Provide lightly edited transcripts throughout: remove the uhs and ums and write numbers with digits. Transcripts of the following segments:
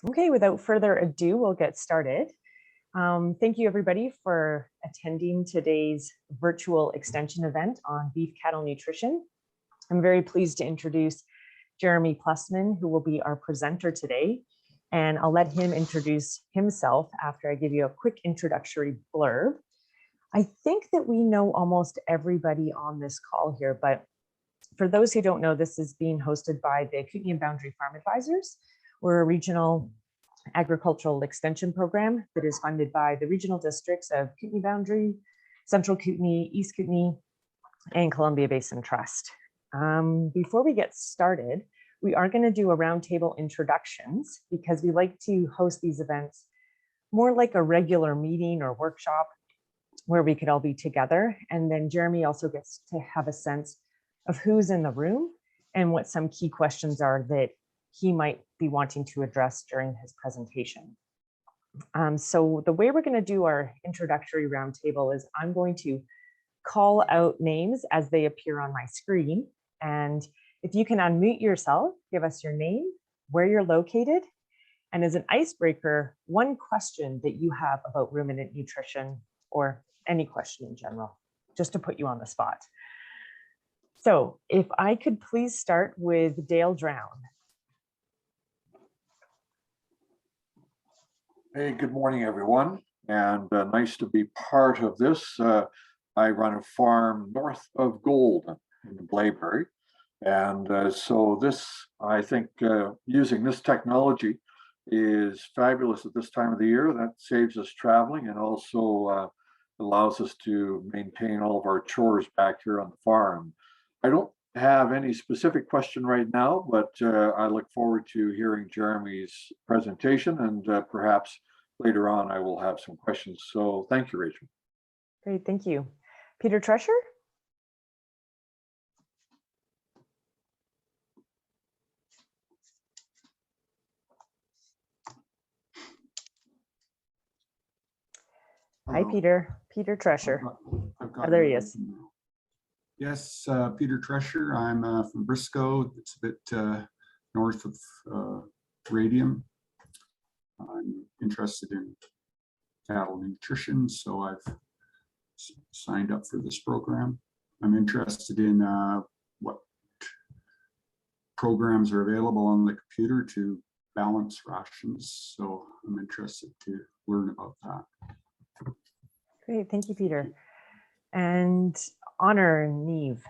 Okay, without further ado, we'll get started. Thank you everybody for attending today's virtual extension event on beef cattle nutrition. I'm very pleased to introduce Jeremy Plesman, who will be our presenter today. And I'll let him introduce himself after I give you a quick introductory blurb. I think that we know almost everybody on this call here, but for those who don't know, this is being hosted by the Kootenay Boundary Farm Advisors. We're a regional agricultural extension program that is funded by the regional districts of Kootenay Boundary, Central Kootenay, East Kootenay, and Columbia Basin Trust. Before we get started, we are going to do a roundtable introductions because we like to host these events more like a regular meeting or workshop where we could all be together. And then Jeremy also gets to have a sense of who's in the room and what some key questions are that he might be wanting to address during his presentation. So the way we're going to do our introductory roundtable is I'm going to call out names as they appear on my screen. And if you can unmute yourself, give us your name, where you're located, and as an icebreaker, one question that you have about ruminant nutrition or any question in general, just to put you on the spot. So if I could please start with Dale Drown. Hey, good morning, everyone, and nice to be part of this. I run a farm north of Golden in Blayberry, and so this, I think, using this technology is fabulous at this time of the year. That saves us traveling and also allows us to maintain all of our chores back here on the farm. I don't have any specific question right now, but I look forward to hearing Jeremy's presentation, and perhaps later on I will have some questions. So thank you, Rachel. Great, thank you. Peter Tresher? Hi, Peter. Peter Tresher. Oh, there he is. Yes, Peter Tresher. I'm from Briscoe. It's a bit north of Radium. I'm interested in cattle nutrition, so I've signed up for this program. I'm interested in what programs are available on the computer to balance rations, so I'm interested to learn about that. Great, thank you, Peter. And Honor Neve.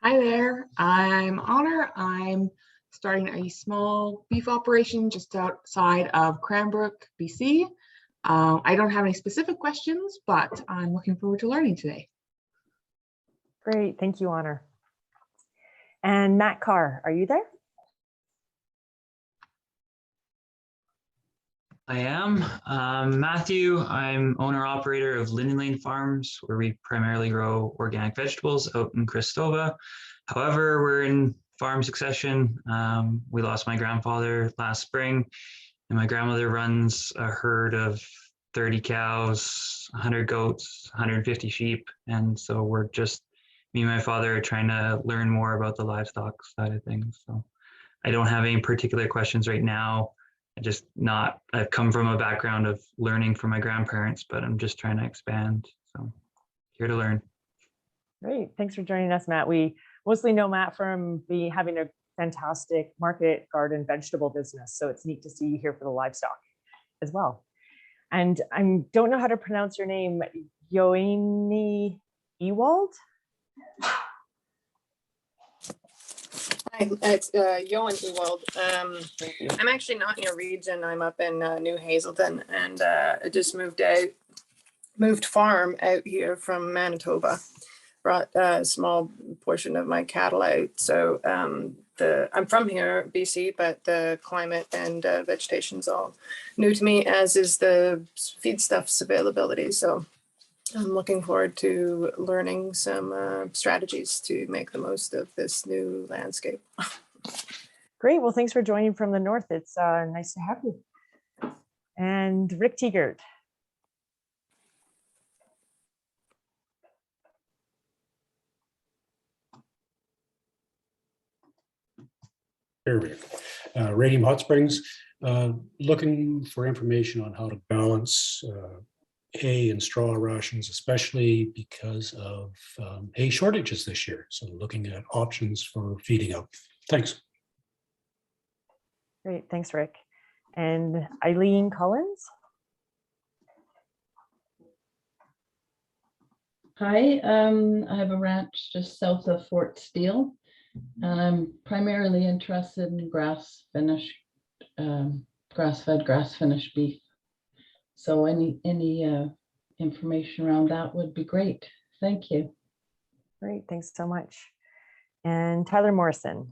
Hi there, I'm Honor. I'm starting a small beef operation just outside of Cranbrook, BC. I don't have any specific questions, but I'm looking forward to learning today. Great, thank you, Honor. And Matt Carr, are you there? I am. Matthew. I'm owner-operator of Lignin Lane Farms, where we primarily grow organic vegetables out in Cristova. However, we're in farm succession. We lost my grandfather last spring, and my grandmother runs a herd of 30 cows, 100 goats, 150 sheep. And so we're just, me and my father are trying to learn more about the livestock side of things. So I don't have any particular questions right now. I've come from a background of learning from my grandparents, but I'm just trying to expand. So here to learn. Great, thanks for joining us, Matt. We mostly know Matt from having a fantastic market garden vegetable business. So it's neat to see you here for the livestock as well. And I don't know how to pronounce your name, Yoini Ewald? Hi, it's Johan Ewald. I'm actually not in your region. I'm up in New Hazelton, and I just moved farm out here from Manitoba. Brought a small portion of my cattle out. So I'm from here, BC, but the climate and vegetation's all new to me, as is the feedstuffs availability. So I'm looking forward to learning some strategies to make the most of this new landscape. Great. Well, thanks for joining from the north. It's nice to have you. And Rick Tegert. There we go. Radium Hot Springs, looking for information on how to balance hay and straw rations, especially because of hay shortages this year. So looking at options for feeding out. Thanks. Great, thanks, Rick. And Eileen Collins. Hi, I have a ranch just south of Fort Steele. I'm primarily interested in grass-fed, grass-finished beef. So any information around that would be great. Thank you. Great, thanks so much. And Tyler Morrison.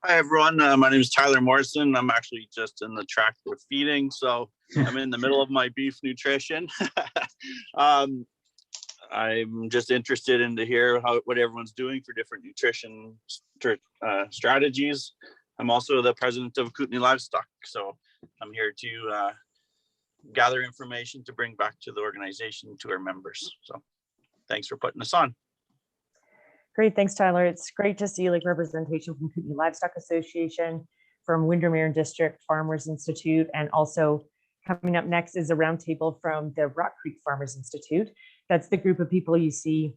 Hi, everyone. My name is Tyler Morrison. I'm actually just in the tractor feeding, so I'm in the middle of my beef nutrition. I'm just interested in to hear what everyone's doing for different nutrition strategies. I'm also the president of Kootenay Livestock, so I'm here to gather information to bring back to the organization to our members. So thanks for putting us on. Great, thanks, Tyler. It's great to see like representation from Kootenay Livestock Association, from Windermere District Farmers Institute, and also coming up next is a roundtable from the Rock Creek Farmers Institute. That's the group of people you see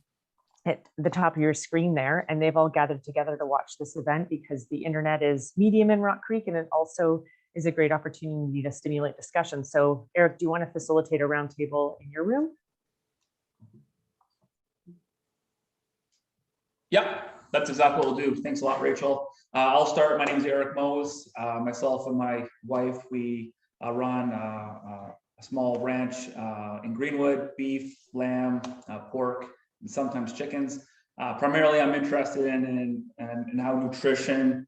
at the top of your screen there, and they've all gathered together to watch this event because the internet is medium in Rock Creek, and it also is a great opportunity to stimulate discussion. So Eric, do you want to facilitate a roundtable in your room? Yep, that's exactly what we'll do. Thanks a lot, Rachel. I'll start. My name is Eric Mose. Myself and my wife, we run a small ranch in Greenwood, beef, lamb, pork, and sometimes chickens. Primarily, I'm interested in how nutrition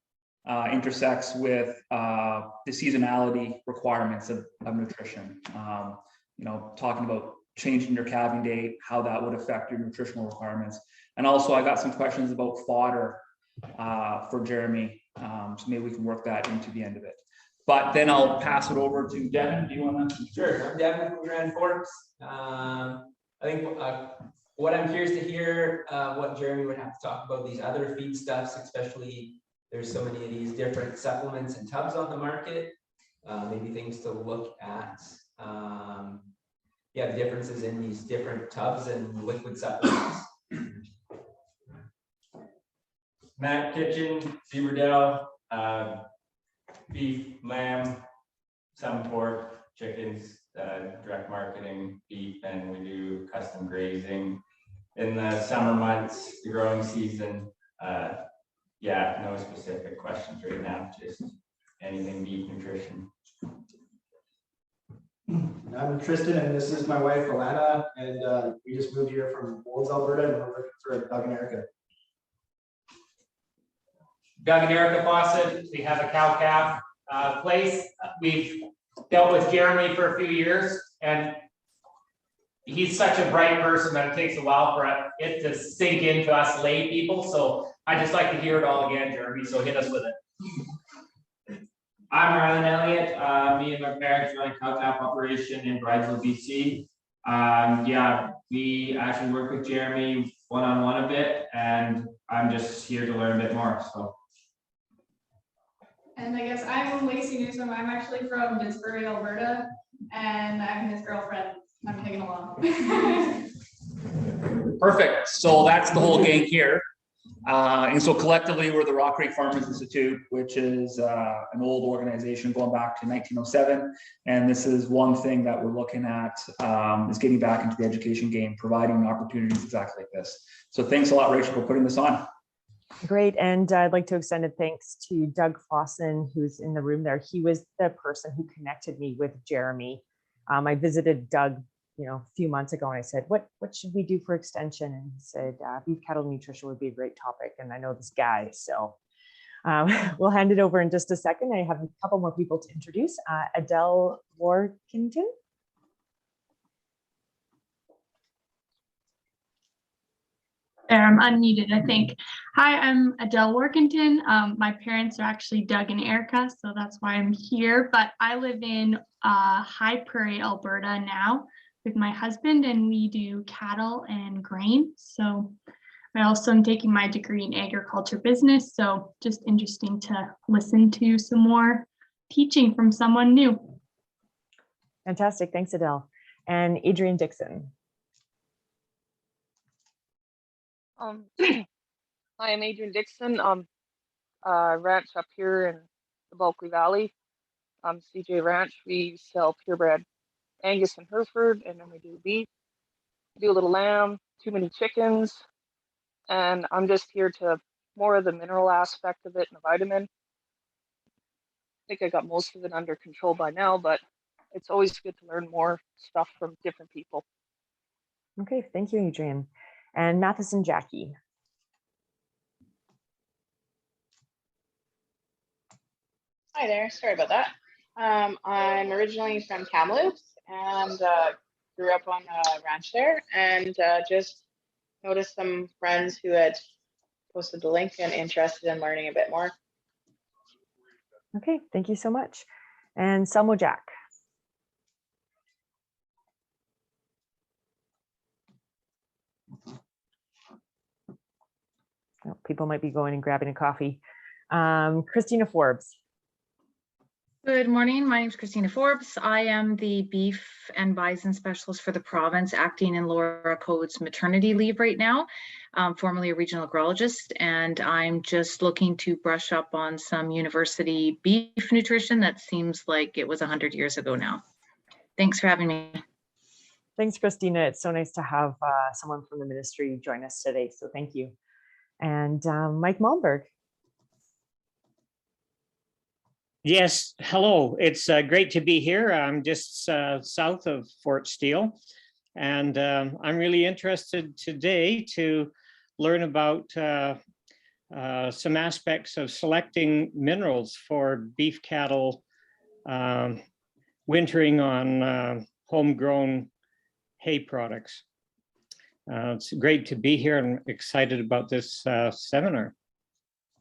intersects with the seasonality requirements of nutrition. You know, talking about changing your calving date, how that would affect your nutritional requirements. And also I got some questions about fodder for Jeremy. So maybe we can work that into the end of it. But then I'll pass it over to Devin. Do you want to? Sure, I'm Devin from Grand Forks. I think what I'm curious to hear what Jeremy would have to talk about these other feedstuffs, especially there's so many of these different supplements and tubs on the market. Maybe things to look at. Yeah, the differences in these different tubs and liquid supplements. Matt Kitchen, Beaverdale, beef, lamb, some pork, chickens, direct marketing, beef, and we do custom grazing. In the summer months, the growing season, yeah, no specific questions right now, just anything beef nutrition. I'm Tristan, and this is my wife, Alana, and we just moved here from Olds, Alberta, and we're looking for Doug and Erica. Doug and Erica Fawcett, we have a cow-calf place. We've dealt with Jeremy for a few years, and he's such a bright person that it takes a while for it to sink into us lay people. So I just like to hear it all again, Jeremy, so hit us with it. I'm Rylan Elliott. Me and my parents run a cow-calf operation in Bridesville, BC. Yeah, we actually work with Jeremy one-on-one a bit, and I'm just here to learn a bit more. So. And I guess I'm Lacey Newsom. I'm actually from Didsbury, Alberta, and I'm his girlfriend. I'm taking along. Perfect. So that's the whole gang here. And so collectively, we're the Rock Creek Farmers Institute, which is an old organization going back to 1907. And this is one thing that we're looking at is getting back into the education game, providing opportunities exactly like this. So thanks a lot, Rachel, for putting this on. Great, and I'd like to extend a thanks to Doug Fawcett, who's in the room there. He was the person who connected me with Jeremy. I visited Doug, a few months ago, and I said, what should we do for extension? And he said, beef cattle nutrition would be a great topic, and I know this guy, so we'll hand it over in just a second. I have a couple more people to introduce. Adele Workington. There, I'm unmuted, I think. Hi, I'm Adele Workington. My parents are actually Doug and Erica, so that's why I'm here. But I live in High Prairie, Alberta now with my husband, and we do cattle and grain. So I also am taking my degree in agriculture business, so just interesting to listen to some more teaching from someone new. Fantastic. Thanks, Adele. And Adrian Dixon. Hi, I'm Adrian Dixon. Ranch up here in the Bulkley Valley. CJ Ranch. We sell purebred Angus and Hereford, and then we do beef. We do a little lamb, too many chickens, and I'm just here to more of the mineral aspect of it and the vitamin. I think I got most of it under control by now, but it's always good to learn more stuff from different people. Okay, thank you, Adrian. And Matheson Jackie. Hi there, sorry about that. I'm originally from Kamloops and grew up on a ranch there, and just noticed some friends who had posted the link and interested in learning a bit more. Okay, thank you so much. And Selmo Jack. Oh, people might be going and grabbing a coffee. Christina Forbes. Good morning. My name is Christina Forbes. I am the beef and bison specialist for the province, acting in Laura Code's maternity leave right now, formerly a regional agrologist, and I'm just looking to brush up on some university beef nutrition that seems like it was 100 years ago now. Thanks for having me. Thanks, Christina. It's so nice to have someone from the ministry join us today, so thank you. And Mike Malmberg. Yes, hello. It's great to be here. I'm just south of Fort Steele, and I'm really interested today to learn about some aspects of selecting minerals for beef cattle wintering on homegrown hay products. It's great to be here and excited about this seminar.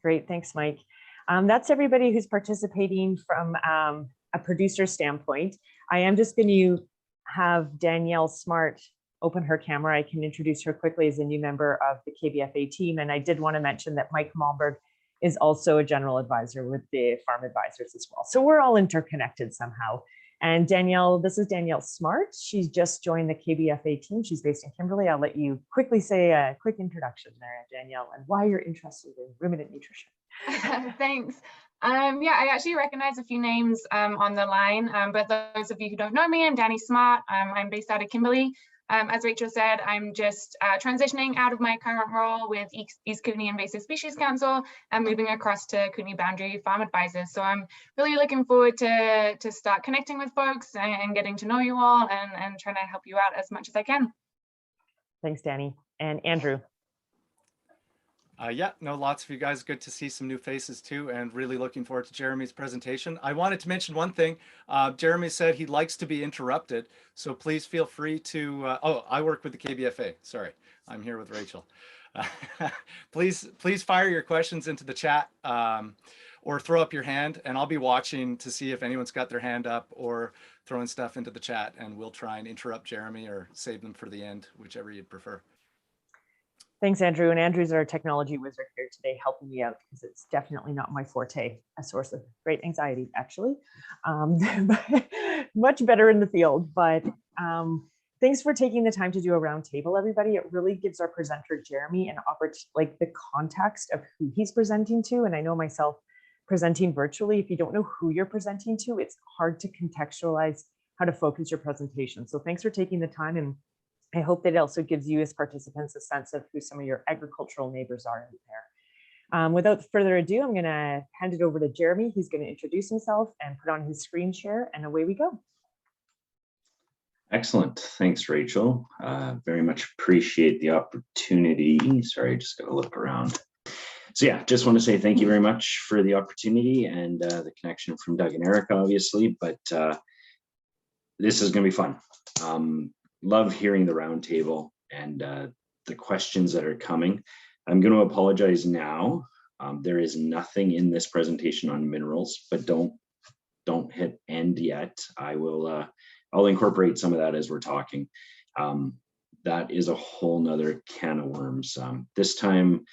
Great, thanks, Mike. That's everybody who's participating from a producer standpoint. I am just going to have Danielle Smart open her camera. I can introduce her quickly as a new member of the KBFA team. And I did want to mention that Mike Malmberg is also a general advisor with the farm advisors as well. So we're all interconnected somehow. And Danielle, this is Danielle Smart. She's just joined the KBFA team. She's based in Kimberley. I'll let you quickly say a quick introduction there, Danielle, and why you're interested in ruminant nutrition. Thanks. Yeah, I actually recognize a few names on the line, but those of you who don't know me, I'm Danny Smart. I'm based out of Kimberley. As Rachel said, I'm just transitioning out of my current role with East Kootenay Invasive Species Council and moving across to Kootenay Boundary Farm Advisors. So I'm really looking forward to start connecting with folks and getting to know you all and trying to help you out as much as I can. Thanks, Danny. And Andrew. Yeah, no, lots of you guys. Good to see some new faces too, and really looking forward to Jeremy's presentation. I wanted to mention one thing. Jeremy said he likes to be interrupted, so please feel free to, oh, I work with the KBFA. Sorry, I'm here with Rachel. Please fire your questions into the chat or throw up your hand, and I'll be watching to see if anyone's got their hand up or throwing stuff into the chat, and we'll try and interrupt Jeremy or save them for the end, whichever you'd prefer. Thanks, Andrew. And Andrew's our technology wizard here today, helping me out because it's definitely not my forte, a source of great anxiety, actually. Much better in the field, but thanks for taking the time to do a roundtable, everybody. It really gives our presenter, Jeremy, an opportunity, like the context of who he's presenting to. And I know myself presenting virtually, if you don't know who you're presenting to, it's hard to contextualize how to focus your presentation. So thanks for taking the time, and I hope that it also gives you as participants a sense of who some of your agricultural neighbors are in there. Without further ado, I'm going to hand it over to Jeremy. He's going to introduce himself and put on his screen share, and away we go. Excellent. Thanks, Rachel. Very much appreciate the opportunity. Sorry, I just got to look around. So yeah, just want to say thank you very much for the opportunity and the connection from Doug and Eric, obviously, but this is going to be fun. Love hearing the roundtable and the questions that are coming. I'm going to apologize now. There is nothing in this presentation on minerals, but don't hit end yet. I will. I'll incorporate some of that as we're talking. that is a whole nother can of worms. This time,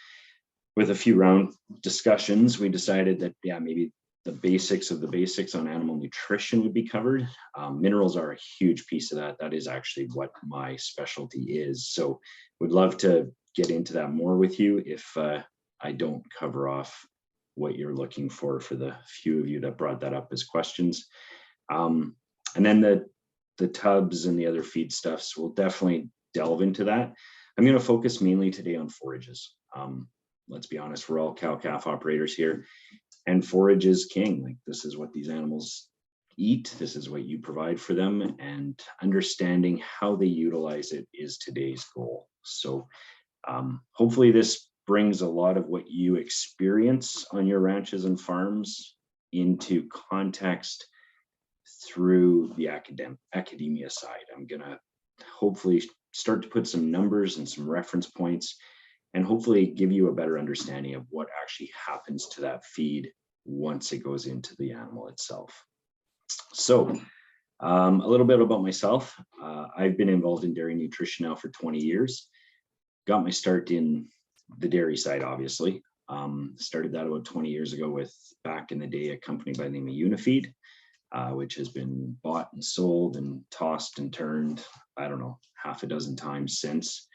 with a few round discussions, we decided that, yeah, maybe the basics of the basics on animal nutrition would be covered. Minerals are a huge piece of that. That is actually what my specialty is. So would love to get into that more with you if I don't cover off what you're looking for the few of you that brought that up as questions. And then the tubs and the other feedstuffs, we'll definitely delve into that. I'm going to focus mainly today on forages. Let's be honest, we're all cow-calf operators here, and forage is king. Like, this is what these animals eat. This is what you provide for them, and understanding how they utilize it is today's goal. So hopefully this brings a lot of what you experience on your ranches and farms into context through the academia side. I'm gonna hopefully start to put some numbers and some reference points, and hopefully give you a better understanding of what actually happens to that feed once it goes into the animal itself. So a little bit about myself. I've been involved in dairy nutrition now for 20 years. Got my start in the dairy side, obviously. Started that about 20 years ago with, back in the day, a company by the name of Unifeed, which has been bought and sold and tossed and turned, I don't know, half a dozen times since.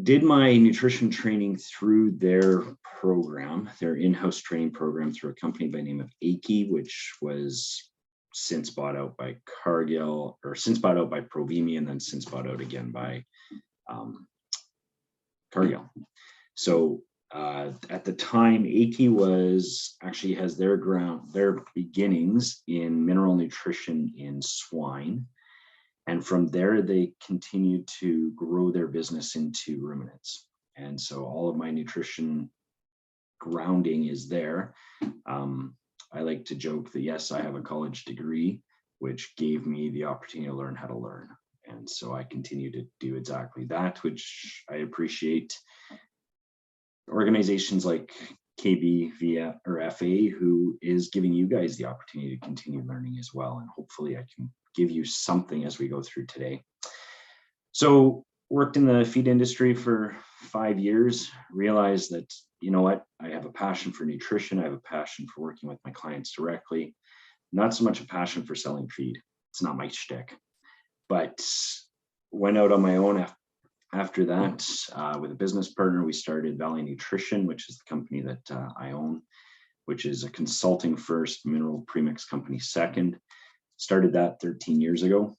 Did my nutrition training through their program, their in-house training program, through a company by the name of AKI, which was since bought out by Cargill, or since bought out by Provimi, and then since bought out again by Cargill. So at the time, AKI was actually has their beginnings in mineral nutrition in swine. And from there, they continued to grow their business into ruminants. And so all of my nutrition grounding is there. I like to joke that, yes, I have a college degree, which gave me the opportunity to learn how to learn. And so I continue to do exactly that, which I appreciate organizations like KBFA or FA, who is giving you guys the opportunity to continue learning as well. And hopefully I can give you something as we go through today. So worked in the feed industry for 5 years, realized that, you know what, I have a passion for nutrition. I have a passion for working with my clients directly, not so much a passion for selling feed. It's not my shtick, but went out on my own after that with a business partner. We started Valley Nutrition, which is the company that I own, which is a consulting first, mineral premix company second. Started that 13 years ago.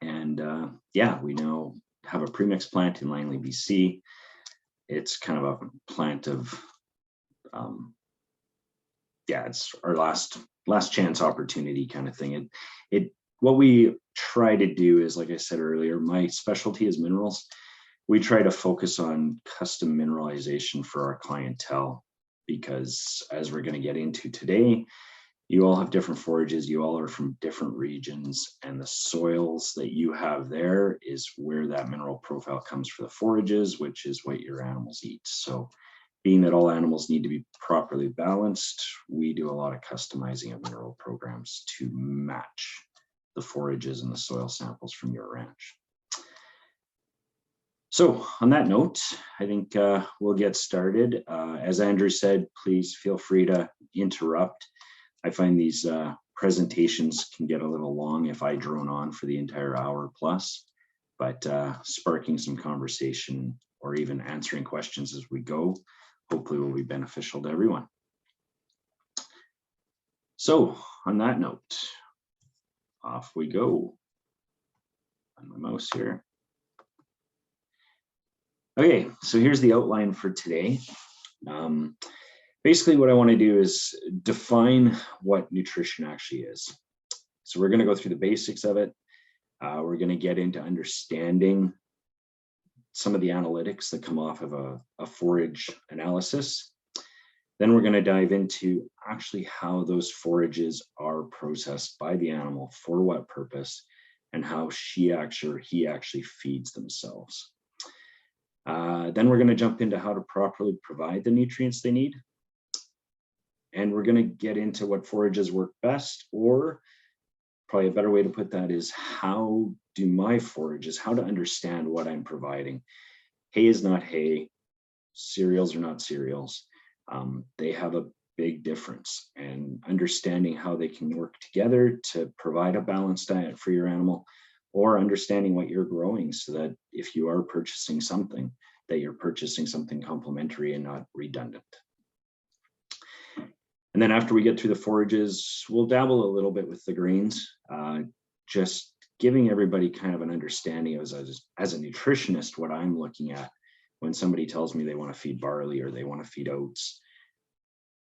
And yeah, we now have a premix plant in Langley, BC. It's kind of a plant of, yeah, it's our last chance opportunity kind of thing. What we try to do is, like I said earlier, my specialty is minerals. We try to focus on custom mineralization for our clientele, because as we're going to get into today, you all have different forages, you all are from different regions, and the soils that you have there is where that mineral profile comes for the forages, which is what your animals eat. So being that all animals need to be properly balanced, we do a lot of customizing of mineral programs to match the forages and the soil samples from your ranch. So on that note, I think we'll get started. As Andrew said, please feel free to interrupt. I find these presentations can get a little long if I drone on for the entire hour plus, but sparking some conversation or even answering questions as we go, hopefully will be beneficial to everyone. So on that note, off we go on my mouse here. Okay, so here's the outline for today. Basically what I want to do is define what nutrition actually is. So we're going to go through the basics of it. We're going to get into understanding some of the analytics that come off of a forage analysis. Then we're going to dive into actually how those forages are processed by the animal, for what purpose, and how she actually or he actually feeds themselves. Then we're going to jump into how to properly provide the nutrients they need. And we're going to get into what forages work best, or probably a better way to put that is, how do my forages, how to understand what I'm providing. Hay is not hay, cereals are not cereals. They have a big difference, and understanding how they can work together to provide a balanced diet for your animal, or understanding what you're growing so that if you are purchasing something, that you're purchasing something complementary and not redundant. And then after we get through the forages, we'll dabble a little bit with the grains, just giving everybody kind of an understanding of, as a nutritionist, what I'm looking at when somebody tells me they want to feed barley or they want to feed oats,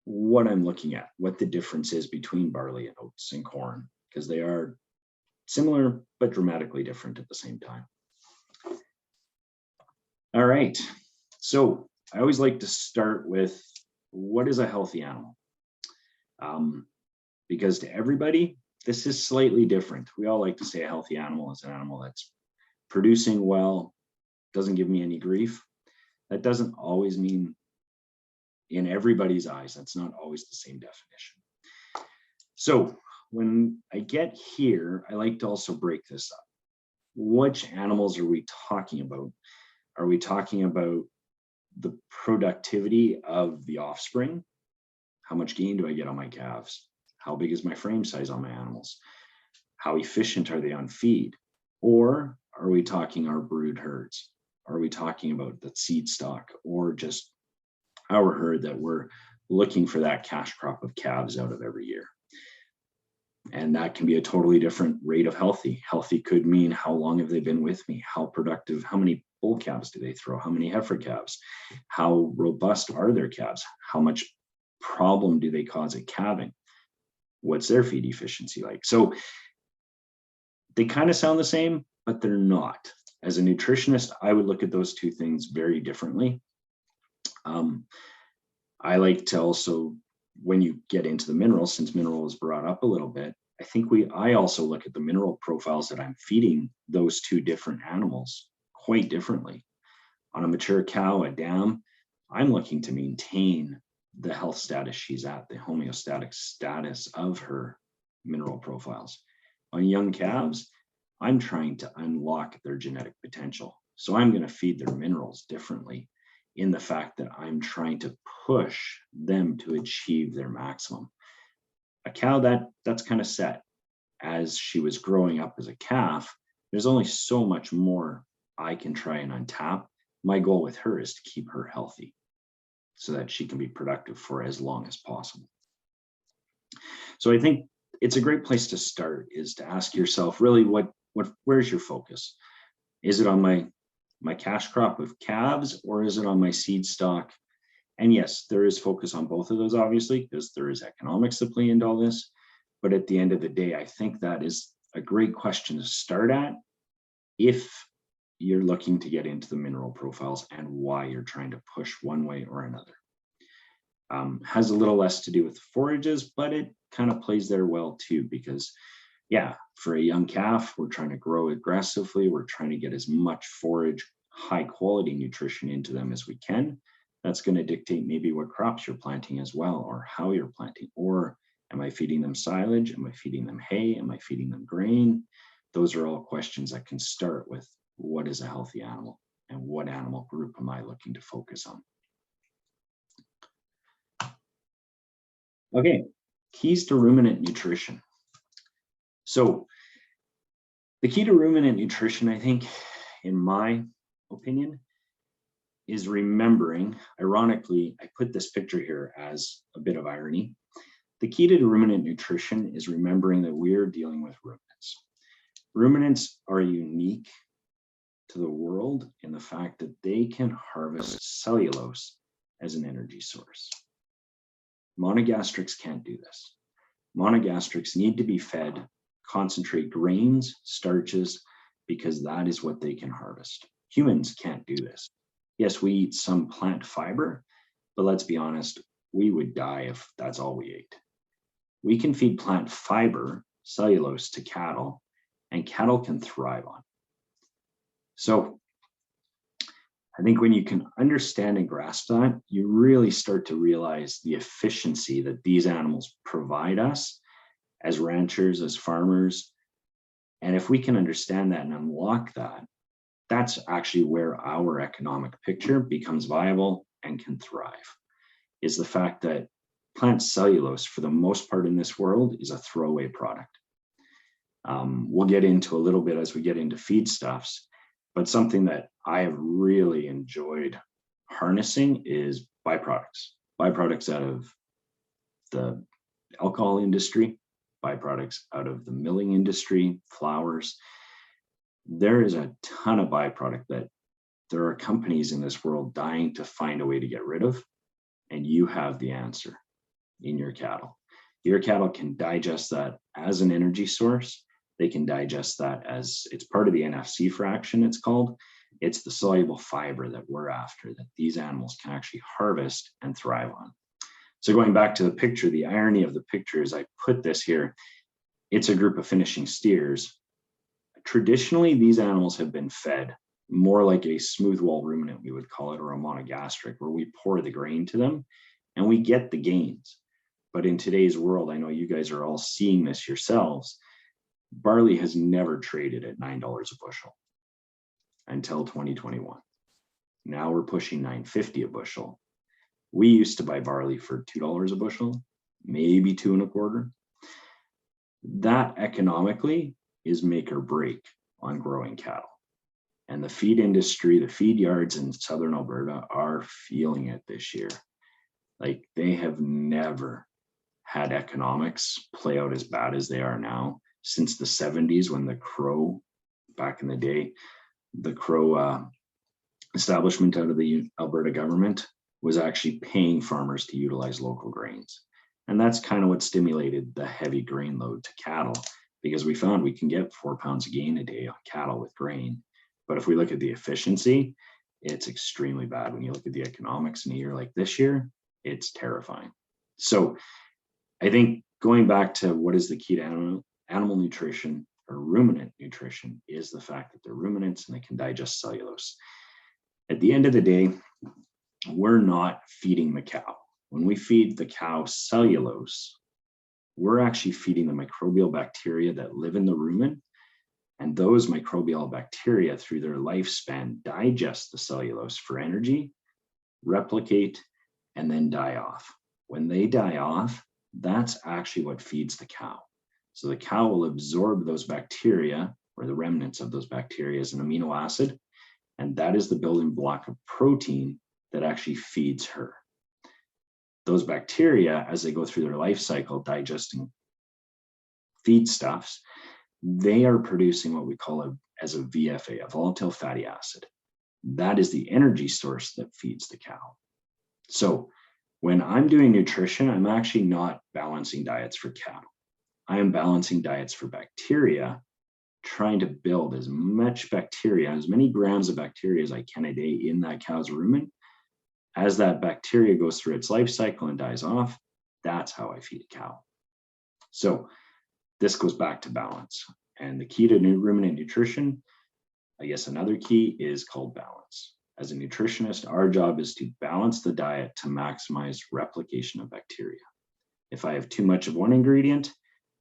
what I'm looking at, what the difference is between barley and oats and corn, because they are similar but dramatically different at the same time. All right, so I always like to start with, what is a healthy animal? Because to everybody, this is slightly different. We all like to say a healthy animal is an animal that's producing well, doesn't give me any grief. That doesn't always mean, in everybody's eyes, that's not always the same definition. So when I get here, I like to also break this up. Which animals are we talking about? Are we talking about the productivity of the offspring? How much gain do I get on my calves? How big is my frame size on my animals? How efficient are they on feed? Or are we talking our brood herds? Are we talking about the seed stock, or just our herd that we're looking for that cash crop of calves out of every year? And that can be a totally different rate of healthy. Healthy could mean how long have they been with me? How productive, how many bull calves do they throw? How many heifer calves? How robust are their calves? How much problem do they cause at calving? What's their feed efficiency like? So they kind of sound the same, but they're not. As a nutritionist, I would look at those two things very differently. I like to also, when you get into the minerals, since mineral was brought up a little bit, I also look at the mineral profiles that I'm feeding those two different animals quite differently. On a mature cow, a dam, I'm looking to maintain the health status she's at, the homeostatic status of her mineral profiles. On young calves, I'm trying to unlock their genetic potential. So I'm going to feed their minerals differently, in the fact that I'm trying to push them to achieve their maximum. A cow, that's kind of set. As she was growing up as a calf, there's only so much more I can try and untap. My goal with her is to keep her healthy so that she can be productive for as long as possible. So I think it's a great place to start, is to ask yourself, really, where's your focus? Is it on my cash crop of calves, or is it on my seed stock? And yes, there is focus on both of those, obviously, because there is economics that play into all this. But at the end of the day, I think that is a great question to start at if you're looking to get into the mineral profiles and why you're trying to push one way or another. Has a little less to do with forages, but it kind of plays there well too, because yeah, for a young calf, we're trying to grow aggressively. We're trying to get as much forage, high quality nutrition into them as we can. That's going to dictate maybe what crops you're planting as well, or how you're planting. Or am I feeding them silage? Am I feeding them hay? Am I feeding them grain? Those are all questions that can start with, what is a healthy animal, and what animal group am I looking to focus on? Okay, keys to ruminant nutrition. So the key to ruminant nutrition, I think, in my opinion, is remembering, ironically, I put this picture here as a bit of irony. The key to ruminant nutrition is remembering that we're dealing with ruminants. Ruminants are unique to the world in the fact that they can harvest cellulose as an energy source. Monogastrics can't do this. Monogastrics need to be fed concentrate grains, starches, because that is what they can harvest. Humans can't do this. Yes, we eat some plant fiber, but let's be honest, we would die if that's all we ate. We can feed plant fiber, cellulose, to cattle, and cattle can thrive on. So I think when you can understand and grasp that, you really start to realize the efficiency that these animals provide us as ranchers, as farmers, And if we can understand that and unlock that, that's actually where our economic picture becomes viable and can thrive, is the fact that plant cellulose, for the most part in this world, is a throwaway product. We'll get into a little bit as we get into feedstuffs, but something that I have really enjoyed harnessing is byproducts. Byproducts out of the alcohol industry, byproducts out of the milling industry, flours. There is a ton of byproduct that there are companies in this world dying to find a way to get rid of, and you have the answer in your cattle. Your cattle can digest that as an energy source. They can digest that as, it's part of the NFC fraction, it's called. It's the soluble fiber that we're after, that these animals can actually harvest and thrive on. So going back to the picture, the irony of the picture is I put this here. It's a group of finishing steers. Traditionally, these animals have been fed more like a smooth wall ruminant, we would call it, or a monogastric, where we pour the grain to them and we get the gains. But in today's world, I know you guys are all seeing this yourselves, barley has never traded at $9 a bushel until 2021. Now we're pushing $9.50 a bushel. We used to buy barley for $2 a bushel, maybe $2.25. That economically is make or break on growing cattle. And the feed industry, the feed yards in Southern Alberta are feeling it this year. Like, they have never had economics play out as bad as they are now since the 70s, when the Crow, back in the day, the Crow establishment out of the Alberta government was actually paying farmers to utilize local grains. And that's kind of what stimulated the heavy grain load to cattle, because we found we can get 4 pounds of gain a day on cattle with grain. But if we look at the efficiency, it's extremely bad. When you look at the economics in a year like this year, it's terrifying. So I think going back to what is the key to animal nutrition or ruminant nutrition is the fact that they're ruminants and they can digest cellulose. At the end of the day, we're not feeding the cow. When we feed the cow cellulose, we're actually feeding the microbial bacteria that live in the rumen. And those microbial bacteria, through their lifespan, digest the cellulose for energy, replicate, and then die off. When they die off, that's actually what feeds the cow. So the cow will absorb those bacteria, or the remnants of those bacteria, as an amino acid, and that is the building block of protein that actually feeds her. Those bacteria, as they go through their life cycle digesting feedstuffs, they are producing what we call as a VFA, a volatile fatty acid. That is the energy source that feeds the cow. So when I'm doing nutrition, I'm actually not balancing diets for cattle. I am balancing diets for bacteria, trying to build as much bacteria, as many grams of bacteria as I can a day in that cow's rumen. As that bacteria goes through its life cycle and dies off, that's how I feed a cow. So this goes back to balance. And the key to ruminant nutrition, I guess another key, is called balance. As a nutritionist, our job is to balance the diet to maximize replication of bacteria. If I have too much of one ingredient,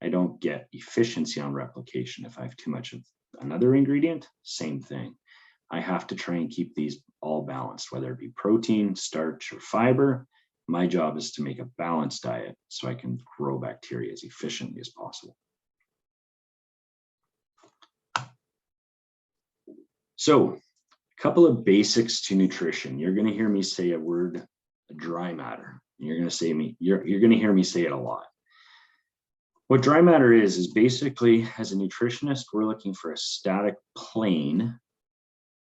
I don't get efficiency on replication. If I have too much of another ingredient, same thing. I have to try and keep these all balanced, whether it be protein, starch, or fiber. My job is to make a balanced diet so I can grow bacteria as efficiently as possible. So, a couple of basics to nutrition. You're going to hear me say a word, dry matter. You're going to hear me say it a lot. What dry matter is basically, as a nutritionist, we're looking for a static plane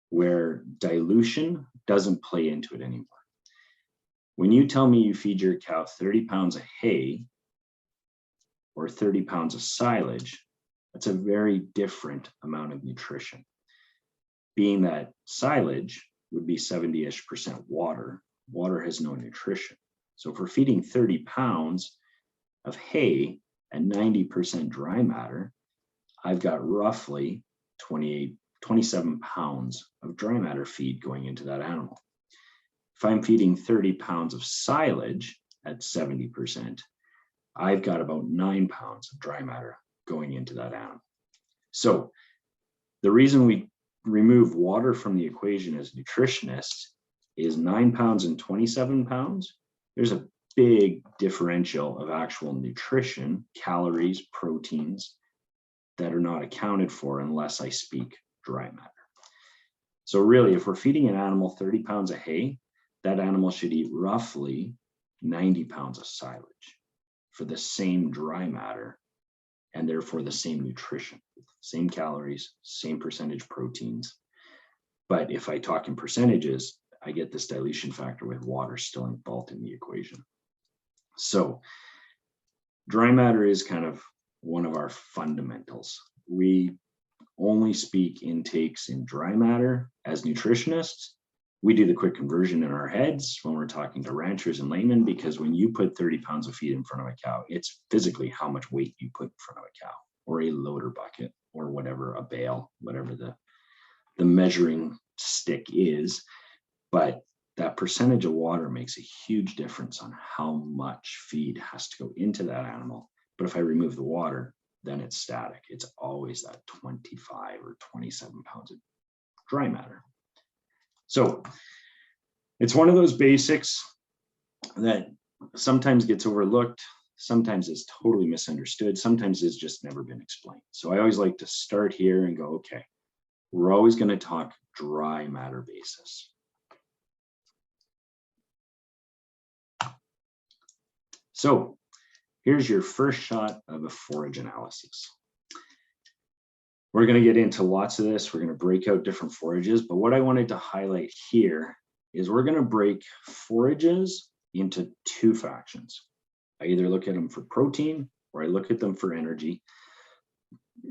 where dilution doesn't play into it anymore. When you tell me you feed your cow 30 pounds of hay or 30 pounds of silage, that's a very different amount of nutrition. Being that silage would be 70-ish% water, water has no nutrition. So if we're feeding 30 pounds of hay and 90% dry matter, I've got roughly 27 pounds of dry matter feed going into that animal. If I'm feeding 30 pounds of silage at 70%, I've got about 9 pounds of dry matter going into that animal. So the reason we remove water from the equation as nutritionists is 9 pounds and 27 pounds. There's a big differential of actual nutrition, calories, proteins that are not accounted for unless I speak dry matter. So really, if we're feeding an animal 30 pounds of hay, that animal should eat roughly 90 pounds of silage for the same dry matter and therefore the same nutrition, same calories, same percentage proteins. But if I talk in percentages, I get this dilution factor with water still involved in the equation. So dry matter is kind of one of our fundamentals. We only speak intakes in dry matter as nutritionists. We do the quick conversion in our heads when we're talking to ranchers and laymen, because when you put 30 pounds of feed in front of a cow, it's physically how much weight you put in front of a cow, or a loader bucket, or whatever, a bale, whatever the measuring stick is. But that percentage of water makes a huge difference on how much feed has to go into that animal. But if I remove the water, then it's static. It's always that 25 or 27 pounds of dry matter. So it's one of those basics that sometimes gets overlooked, sometimes is totally misunderstood, sometimes it's just never been explained. So I always like to start here and go, okay, we're always going to talk dry matter basis. So here's your first shot of a forage analysis. We're going to get into lots of this. We're going to break out different forages, but what I wanted to highlight here is we're going to break forages into two fractions. I either look at them for protein or I look at them for energy.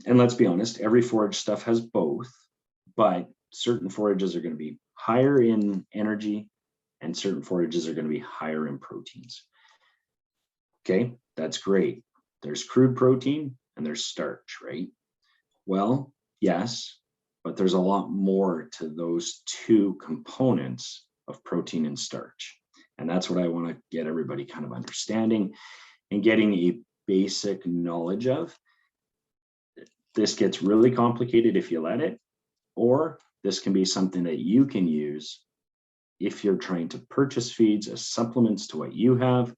And let's be honest, every forage stuff has both, but certain forages are going to be higher in energy and certain forages are going to be higher in proteins. Okay, that's great. There's crude protein and there's starch, right? Well, yes, but there's a lot more to those two components of protein and starch. And that's what I want to get everybody kind of understanding and getting a basic knowledge of. This gets really complicated if you let it, or this can be something that you can use if you're trying to purchase feeds as supplements to what you have.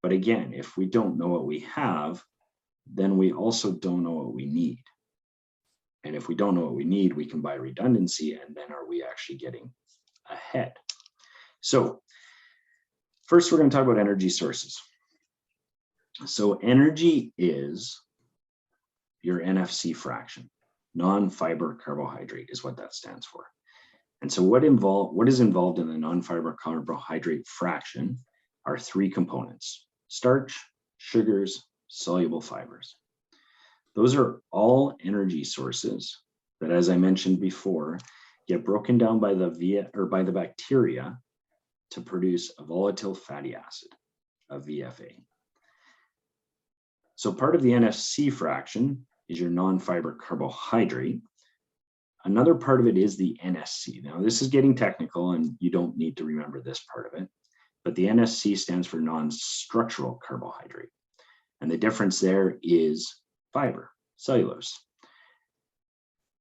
But again, if we don't know what we have, then we also don't know what we need. And if we don't know what we need, we can buy redundancy, and then are we actually getting ahead? So first, we're going to talk about energy sources. So energy is your NFC fraction. Non-fiber carbohydrate is what that stands for. And so what is involved in the non-fiber carbohydrate fraction are three components: starch, sugars, soluble fibers. Those are all energy sources that, as I mentioned before, get broken down by the bacteria to produce a volatile fatty acid, a VFA. So part of the NFC fraction is your non-fiber carbohydrate. Another part of it is the NSC. Now, this is getting technical and you don't need to remember this part of it, but the NSC stands for non-structural carbohydrate. And the difference there is fiber, cellulose.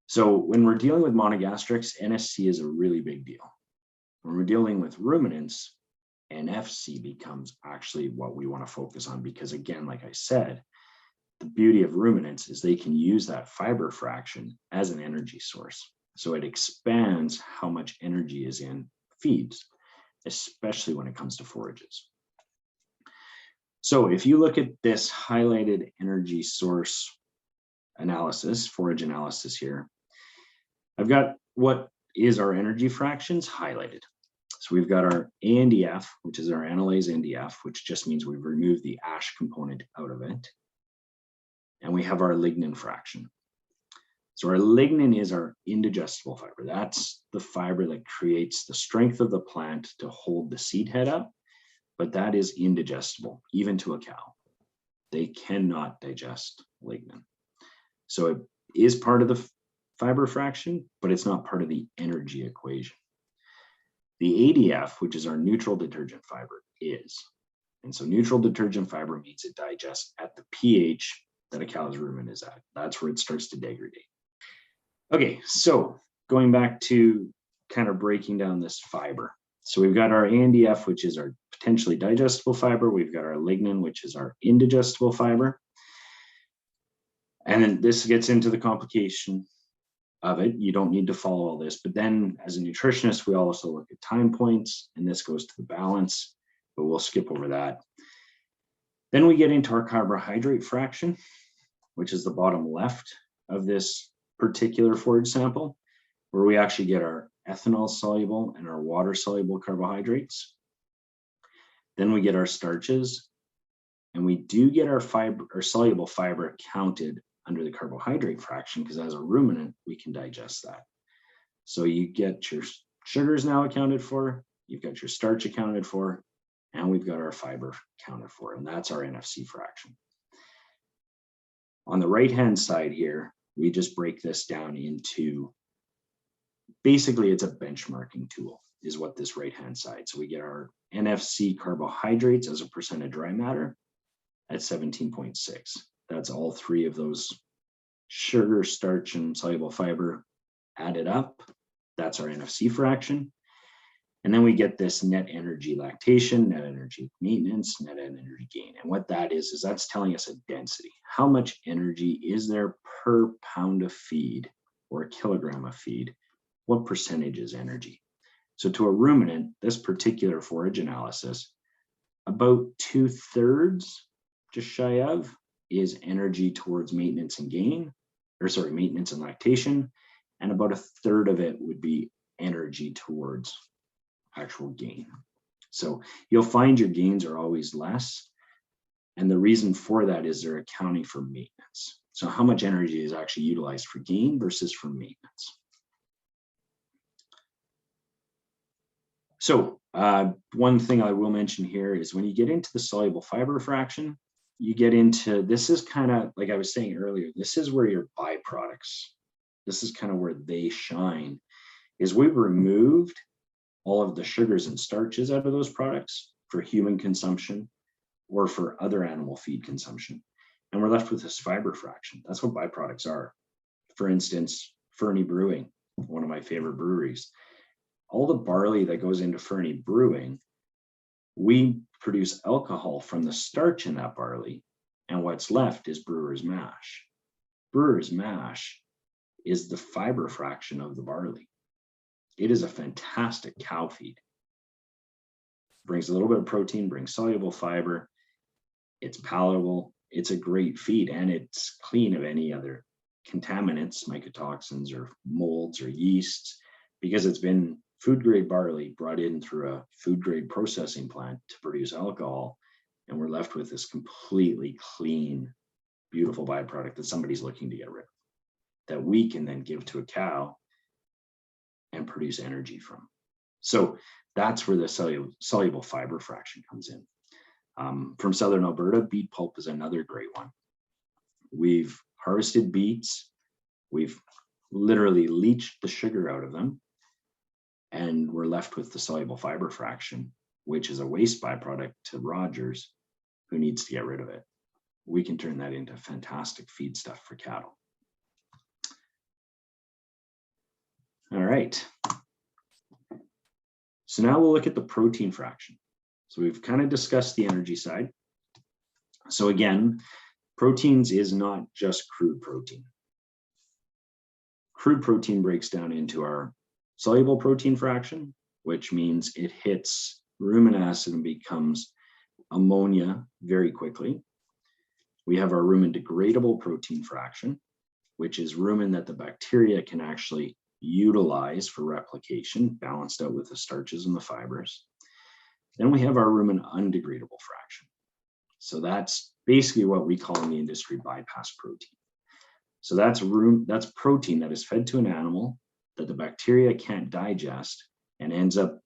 So when we're dealing with monogastrics, NSC is a really big deal. When we're dealing with ruminants, NFC becomes actually what we want to focus on, because again, like I said, the beauty of ruminants is they can use that fiber fraction as an energy source. So it expands how much energy is in feeds, especially when it comes to forages. So if you look at this highlighted energy source analysis, forage analysis here, I've got what is our energy fractions highlighted. So we've got our aNDF, which is our analyze NDF, which just means we've removed the ash component out of it. And we have our lignin fraction. So our lignin is our indigestible fiber. That's the fiber that creates the strength of the plant to hold the seed head up, but that is indigestible, even to a cow. They cannot digest lignin. So it is part of the fiber fraction, but it's not part of the energy equation. The ADF, which is our neutral detergent fiber, is. And so neutral detergent fiber means it digests at the pH that a cow's rumen is at. That's where it starts to degrade. Okay, so going back to kind of breaking down this fiber. So we've got our aNDF, which is our potentially digestible fiber. We've got our lignin, which is our indigestible fiber. And then this gets into the complication of it. You don't need to follow all this, but then as a nutritionist, we also look at time points, and this goes to the balance, but we'll skip over that. Then we get into our carbohydrate fraction, which is the bottom left of this particular forage sample, where we actually get our ethanol soluble and our water soluble carbohydrates. Then we get our starches, and we do get our fiber or soluble fiber counted under the carbohydrate fraction, because as a ruminant, we can digest that. So you get your sugars now accounted for, you've got your starch accounted for, and we've got our fiber accounted for, and that's our NFC fraction. On the right-hand side here, we just break this down into, basically it's a benchmarking tool is what this right-hand side. So we get our NFC carbohydrates as a percent of dry matter at 17.6. That's all three of those sugar, starch, and soluble fiber added up. That's our NFC fraction. And then we get this net energy lactation, net energy maintenance, net energy gain. And what that is that's telling us a density. How much energy is there per pound of feed or a kilogram of feed? What percentage is energy? So to a ruminant, this particular forage analysis, about 2/3, just shy of, is energy towards maintenance and gain, or sorry, maintenance and lactation. And about 1/3 of it would be energy towards actual gain. So you'll find your gains are always less. And the reason for that is they're accounting for maintenance. So how much energy is actually utilized for gain versus for maintenance. So one thing I will mention here is when you get into the soluble fiber fraction, you get into, this is kind of, like I was saying earlier, this is where your byproducts, this is kind of where they shine, is we've removed all of the sugars and starches out of those products for human consumption or for other animal feed consumption. And we're left with this fiber fraction. That's what byproducts are. For instance, Fernie Brewing, one of my favorite breweries. All the barley that goes into Fernie Brewing, we produce alcohol from the starch in that barley, and what's left is brewer's mash. Brewer's mash is the fiber fraction of the barley. It is a fantastic cow feed. Brings a little bit of protein, brings soluble fiber. It's palatable. It's a great feed, and it's clean of any other contaminants, mycotoxins or molds or yeasts, because it's been food grade barley brought in through a food grade processing plant to produce alcohol. And we're left with this completely clean, beautiful byproduct that somebody's looking to get rid of, that we can then give to a cow and produce energy from. So that's where the soluble fiber fraction comes in. From Southern Alberta, beet pulp is another great one. We've harvested beets, we've literally leached the sugar out of them, and we're left with the soluble fiber fraction, which is a waste byproduct to Rogers, who needs to get rid of it. We can turn that into fantastic feed stuff for cattle. All right. So now we'll look at the protein fraction. So we've kind of discussed the energy side. So again, proteins is not just crude protein. Crude protein breaks down into our soluble protein fraction, which means it hits rumen acid and becomes ammonia very quickly. We have our rumen degradable protein fraction, which is rumen that the bacteria can actually utilize for replication, balanced out with the starches and the fibers. Then we have our rumen undegradable fraction. So that's basically what we call in the industry bypass protein. So that's protein that is fed to an animal that the bacteria can't digest and ends up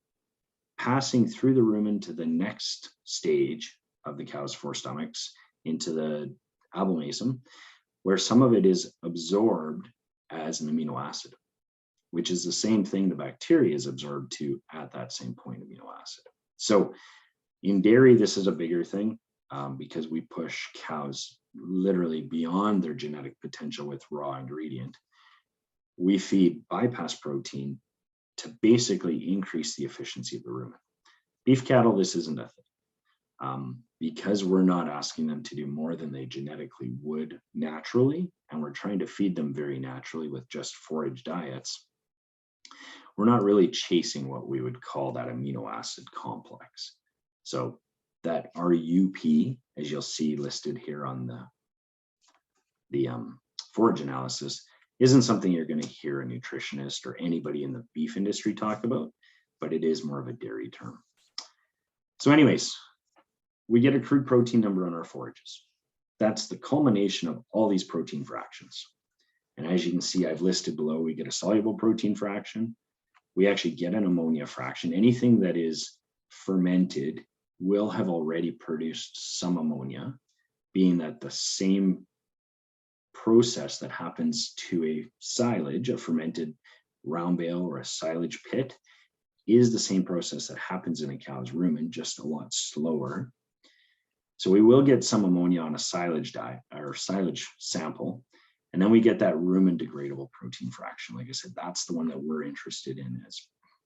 passing through the rumen to the next stage of the cow's four stomachs into the abomasum, where some of it is absorbed as an amino acid, which is the same thing the bacteria is absorbed to at that same point amino acid. So in dairy, this is a bigger thing because we push cows literally beyond their genetic potential with raw ingredient, we feed bypass protein to basically increase the efficiency of the rumen. Beef cattle, this isn't a thing. Because we're not asking them to do more than they genetically would naturally, and we're trying to feed them very naturally with just forage diets, we're not really chasing what we would call that amino acid complex. So that RUP, as you'll see listed here on the forage analysis, isn't something you're going to hear a nutritionist or anybody in the beef industry talk about, but it is more of a dairy term. So anyways, we get a crude protein number on our forages. That's the culmination of all these protein fractions. And as you can see, I've listed below, we get a soluble protein fraction. We actually get an ammonia fraction. Anything that is fermented will have already produced some ammonia, being that the same process that happens to a silage, a fermented round bale or a silage pit, is the same process that happens in a cow's rumen, just a lot slower. So we will get some ammonia on a silage diet or silage sample, and then we get that rumen degradable protein fraction. Like I said, that's the one that we're interested in as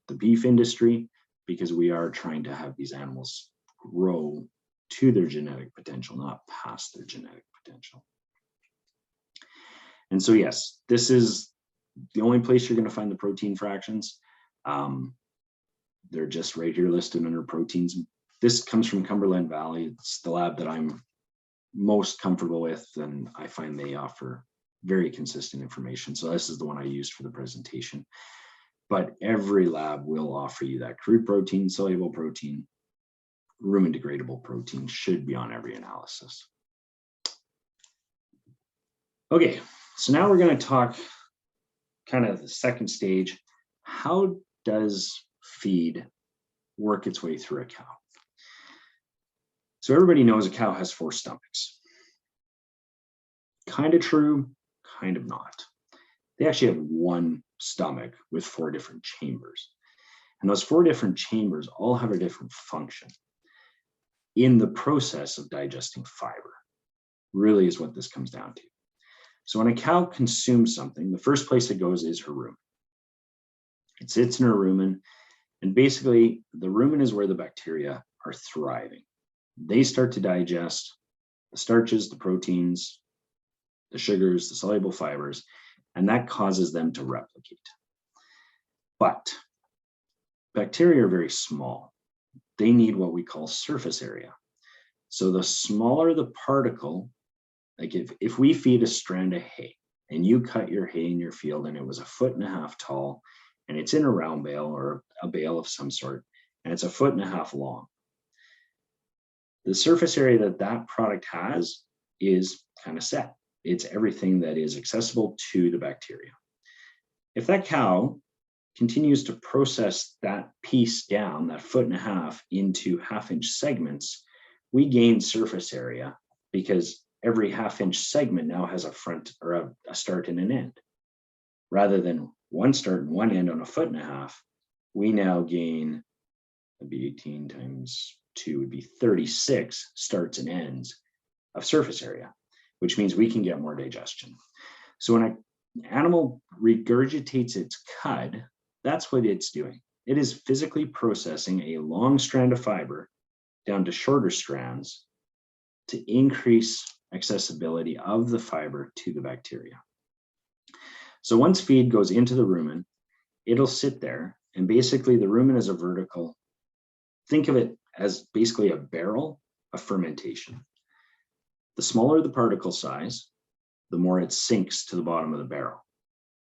the beef industry, because we are trying to have these animals grow to their genetic potential, not past their genetic potential. And so, yes, this is the only place you're going to find the protein fractions. They're just right here listed under proteins. This comes from Cumberland Valley. It's the lab that I'm most comfortable with, and I find they offer very consistent information. So this is the one I used for the presentation. But every lab will offer you that crude protein, soluble protein, rumen degradable protein should be on every analysis. Okay, so now we're going to talk kind of the second stage. How does feed work its way through a cow? So everybody knows a cow has 4 stomachs. Kind of true, kind of not. They actually have 1 stomach with 4 different chambers. And those 4 different chambers all have a different function in the process of digesting fiber, really is what this comes down to. So when a cow consumes something, the first place it goes is her rumen. It sits in her rumen, and basically the rumen is where the bacteria are thriving. They start to digest the starches, the proteins, the sugars, the soluble fibers, and that causes them to replicate. But bacteria are very small. They need what we call surface area. So the smaller the particle, like if we feed a strand of hay and you cut your hay in your field and it was 1.5 feet tall and it's in a round bale or a bale of some sort, and it's 1.5 feet long, the surface area that that product has is kind of set. It's everything that is accessible to the bacteria. If that cow continues to process that piece down, that 1.5 feet, into 1/2-inch segments, we gain surface area because every 1/2-inch segment now has a front or a start and an end. Rather than 1 start and 1 end on 1.5 feet, we now gain, it'd be 18 times 2 would be 36 starts and ends of surface area, which means we can get more digestion. So when an animal regurgitates its cud, that's what it's doing. It is physically processing a long strand of fiber down to shorter strands to increase accessibility of the fiber to the bacteria. So once feed goes into the rumen, it'll sit there, and basically the rumen is a vertical. Think of it as basically a barrel of fermentation. The smaller the particle size, the more it sinks to the bottom of the barrel.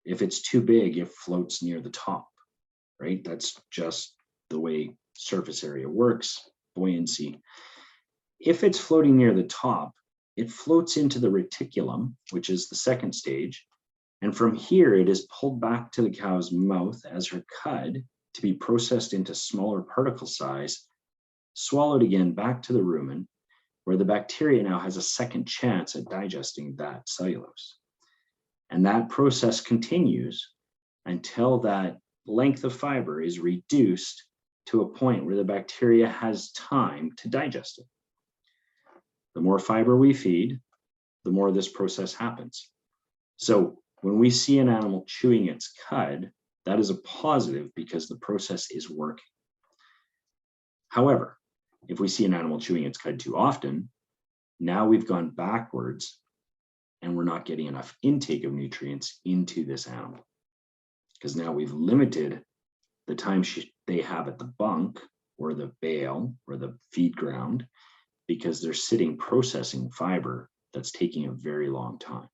If it's too big, it floats near the top, right? That's just the way surface area works, buoyancy. If it's floating near the top, it floats into the reticulum, which is the second stage. And from here, it is pulled back to the cow's mouth as her cud to be processed into smaller particle size, swallowed again back to the rumen, where the bacteria now has a second chance at digesting that cellulose. And that process continues until that length of fiber is reduced to a point where the bacteria has time to digest it. The more fiber we feed, the more this process happens. So when we see an animal chewing its cud, that is a positive because the process is working. However, if we see an animal chewing its cud too often, now we've gone backwards and we're not getting enough intake of nutrients into this animal, because now we've limited the time they have at the bunk or the bale or the feed ground, because they're sitting processing fiber that's taking a very long time.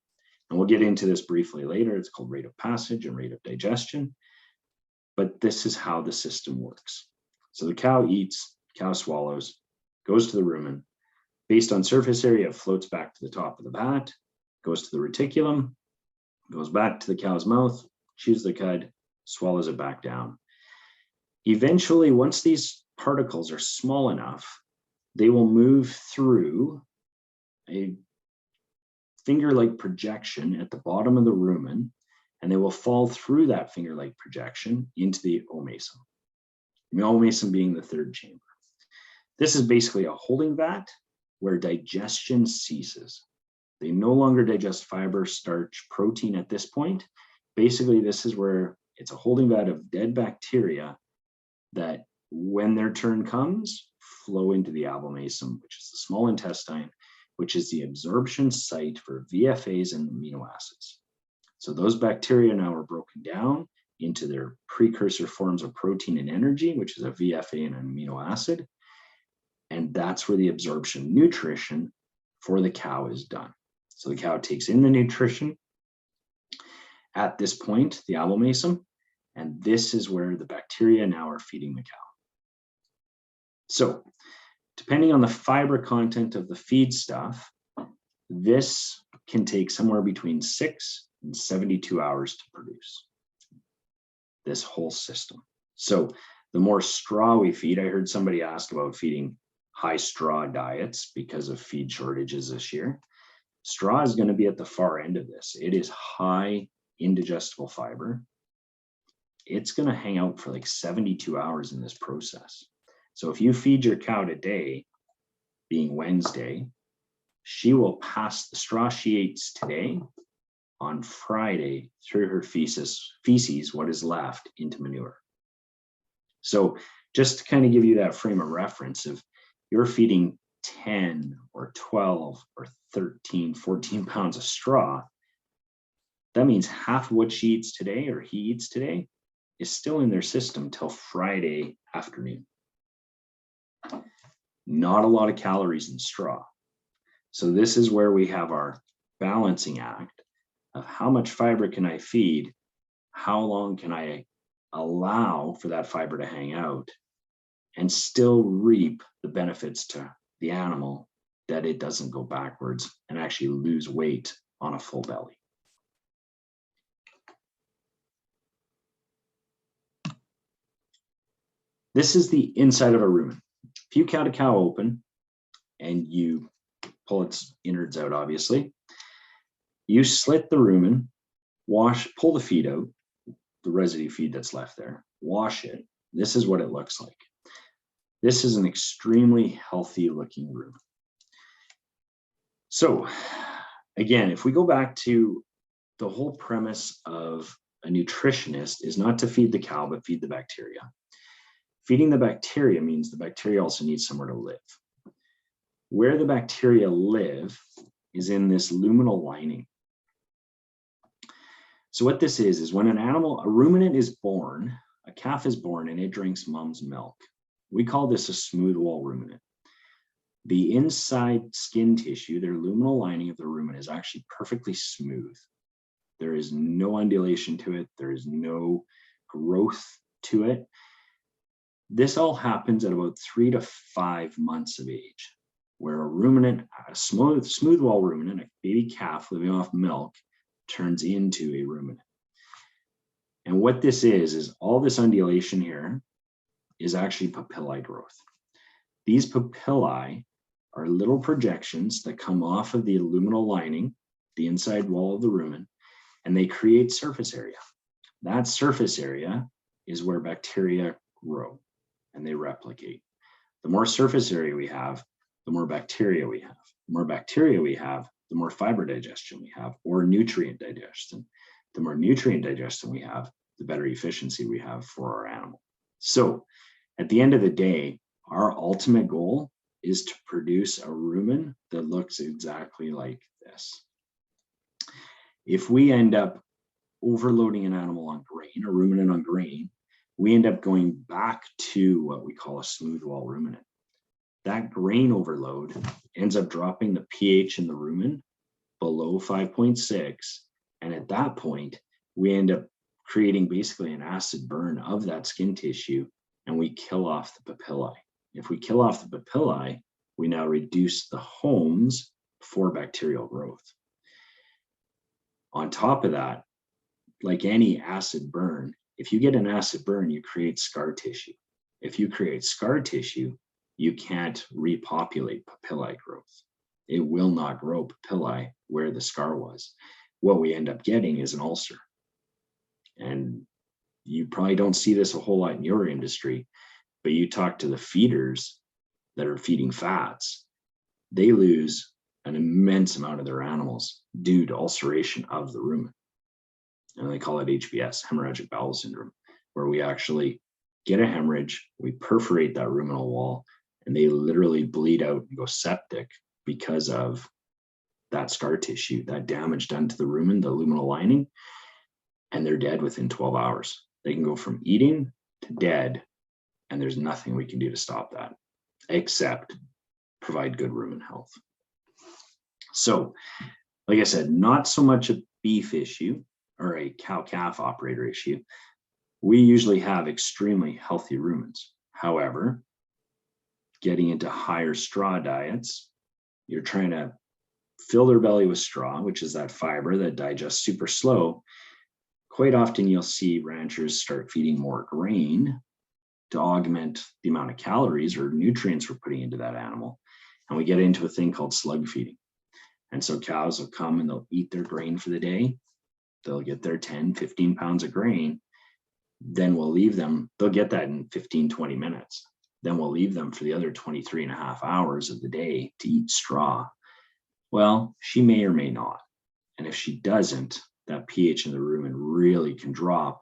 And we'll get into this briefly later. It's called rate of passage and rate of digestion, but this is how the system works. So the cow eats, cow swallows, goes to the rumen. Based on surface area, it floats back to the top of the vat, goes to the reticulum, goes back to the cow's mouth, chews the cud, swallows it back down. Eventually, once these particles are small enough, they will move through a finger-like projection at the bottom of the rumen, and they will fall through that finger-like projection into the omasum. The omasum being the third chamber. This is basically a holding vat where digestion ceases. They no longer digest fiber, starch, protein at this point. Basically, this is where it's a holding vat of dead bacteria that, when their turn comes, flow into the abomasum, which is the small intestine, which is the absorption site for VFAs and amino acids. So those bacteria now are broken down into their precursor forms of protein and energy, which is a VFA and an amino acid. And that's where the absorption nutrition for the cow is done. So the cow takes in the nutrition at this point, the abomasum, and this is where the bacteria now are feeding the cow. So depending on the fiber content of the feed stuff, this can take somewhere between 6 and 72 hours to produce this whole system. So the more straw we feed, I heard somebody ask about feeding high straw diets because of feed shortages this year. Straw is going to be at the far end of this. It is high indigestible fiber. It's going to hang out for like 72 hours in this process. So if you feed your cow today, being Wednesday, she will pass the straw she eats today on Friday through her feces, what is left, into manure. So just to kind of give you that frame of reference, if you're feeding 10 or 12 or 13, 14 pounds of straw, that means half of what she eats today or he eats today is still in their system till Friday afternoon. Not a lot of calories in straw. So this is where we have our balancing act of how much fiber can I feed, how long can I allow for that fiber to hang out, and still reap the benefits to the animal that it doesn't go backwards and actually lose weight on a full belly. This is the inside of a rumen. If you cut a cow open and you pull its innards out, obviously, you slit the rumen, pull the feed out, the residue feed that's left there, wash it. This is what it looks like. This is an extremely healthy looking rumen. So again, if we go back to the whole premise of a nutritionist is not to feed the cow, but feed the bacteria. Feeding the bacteria means the bacteria also needs somewhere to live. Where the bacteria live is in this luminal lining. So what this is when an animal, a ruminant is born, a calf is born and it drinks mom's milk. We call this a smooth wall ruminant. The inside skin tissue, their luminal lining of the rumen, is actually perfectly smooth. There is no undulation to it. There is no growth to it. This all happens at about 3 to 5 months of age, where a ruminant, a smooth wall ruminant, a baby calf living off milk, turns into a ruminant. And what this is all this undulation here is actually papillae growth. These papillae are little projections that come off of the luminal lining, the inside wall of the rumen, and they create surface area. That surface area is where bacteria grow and they replicate. The more surface area we have, the more bacteria we have. The more bacteria we have, the more fiber digestion we have, or nutrient digestion. The more nutrient digestion we have, the better efficiency we have for our animal. So at the end of the day, our ultimate goal is to produce a rumen that looks exactly like this. If we end up overloading an animal on grain, a ruminant on grain, we end up going back to what we call a smooth wall ruminant. That grain overload ends up dropping the pH in the rumen below 5.6. And at that point, we end up creating basically an acid burn of that skin tissue, and we kill off the papillae. If we kill off the papillae, we now reduce the homes for bacterial growth. On top of that, like any acid burn, if you get an acid burn, you create scar tissue. If you create scar tissue, you can't repopulate papillae growth. It will not grow papillae where the scar was. What we end up getting is an ulcer. And you probably don't see this a whole lot in your industry, but you talk to the feeders that are feeding fats, they lose an immense amount of their animals due to ulceration of the rumen. And they call it HBS, hemorrhagic bowel syndrome, where we actually get a hemorrhage, we perforate that ruminal wall, and they literally bleed out and go septic because of that scar tissue, that damage done to the rumen, the luminal lining, and they're dead within 12 hours. They can go from eating to dead, and there's nothing we can do to stop that, except provide good rumen health. So, like I said, not so much a beef issue or a cow-calf operator issue. We usually have extremely healthy rumens. However, getting into higher straw diets, you're trying to fill their belly with straw, which is that fiber that digests super slow. Quite often you'll see ranchers start feeding more grain to augment the amount of calories or nutrients we're putting into that animal. And we get into a thing called slug feeding. And so cows will come and they'll eat their grain for the day. They'll get their 10, 15 pounds of grain. Then we'll leave them. They'll get that in 15, 20 minutes. Then we'll leave them for the other 23 and a half hours of the day to eat straw. Well, she may or may not. And if she doesn't, that pH in the rumen really can drop,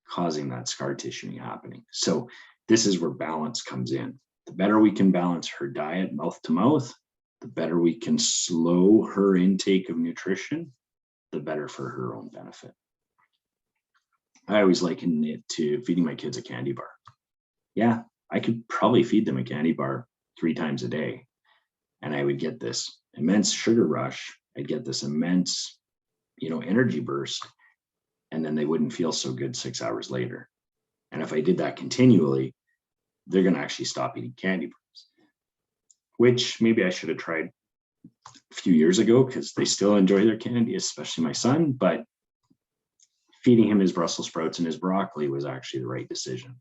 causing that scar tissue happening. So this is where balance comes in. The better we can balance her diet mouth to mouth, the better we can slow her intake of nutrition, the better for her own benefit. I always liken it to feeding my kids a candy bar. Yeah, I could probably feed them a candy bar 3 times a day, and I would get this immense sugar rush. I'd get this immense, energy burst, and then they wouldn't feel so good 6 hours later. And if I did that continually, they're going to actually stop eating candy bars, which maybe I should have tried a few years ago because they still enjoy their candy, especially my son. But feeding him his Brussels sprouts and his broccoli was actually the right decision.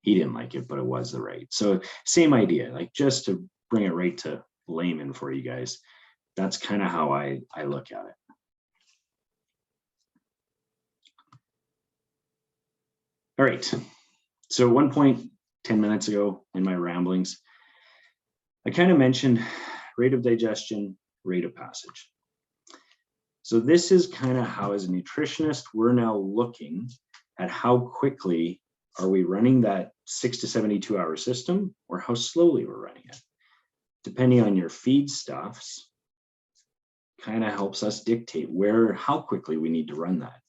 He didn't like it, but it was the right. So same idea, like just to bring it right to layman for you guys. That's kind of how I look at it. All right. So at one point, 10 minutes ago in my ramblings, I kind of mentioned rate of digestion, rate of passage. So this is kind of how, as a nutritionist, we're now looking at how quickly are we running that 6 to 72 hour system, or how slowly we're running it. Depending on your feedstuffs, kind of helps us dictate how quickly we need to run that.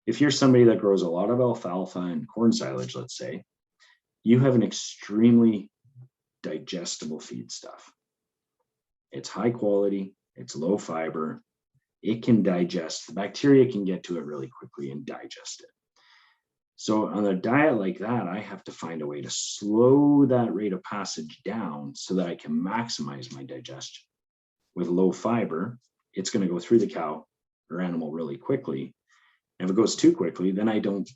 If you're somebody that grows a lot of alfalfa and corn silage, let's say, you have an extremely digestible feedstuff. It's high quality, it's low fiber, it can digest, the bacteria can get to it really quickly and digest it. So on a diet like that, I have to find a way to slow that rate of passage down so that I can maximize my digestion. With low fiber, it's going to go through the cow or animal really quickly. And if it goes too quickly, then I don't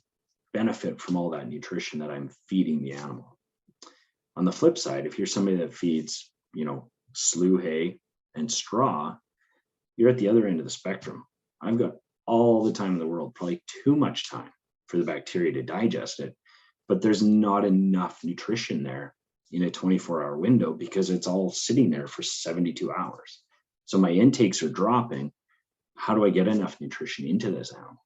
benefit from all that nutrition that I'm feeding the animal. On the flip side, if you're somebody that feeds, slew hay and straw, you're at the other end of the spectrum. I've got all the time in the world, probably too much time for the bacteria to digest it, but there's not enough nutrition there in a 24-hour window because it's all sitting there for 72 hours. So my intakes are dropping. How do I get enough nutrition into this animal?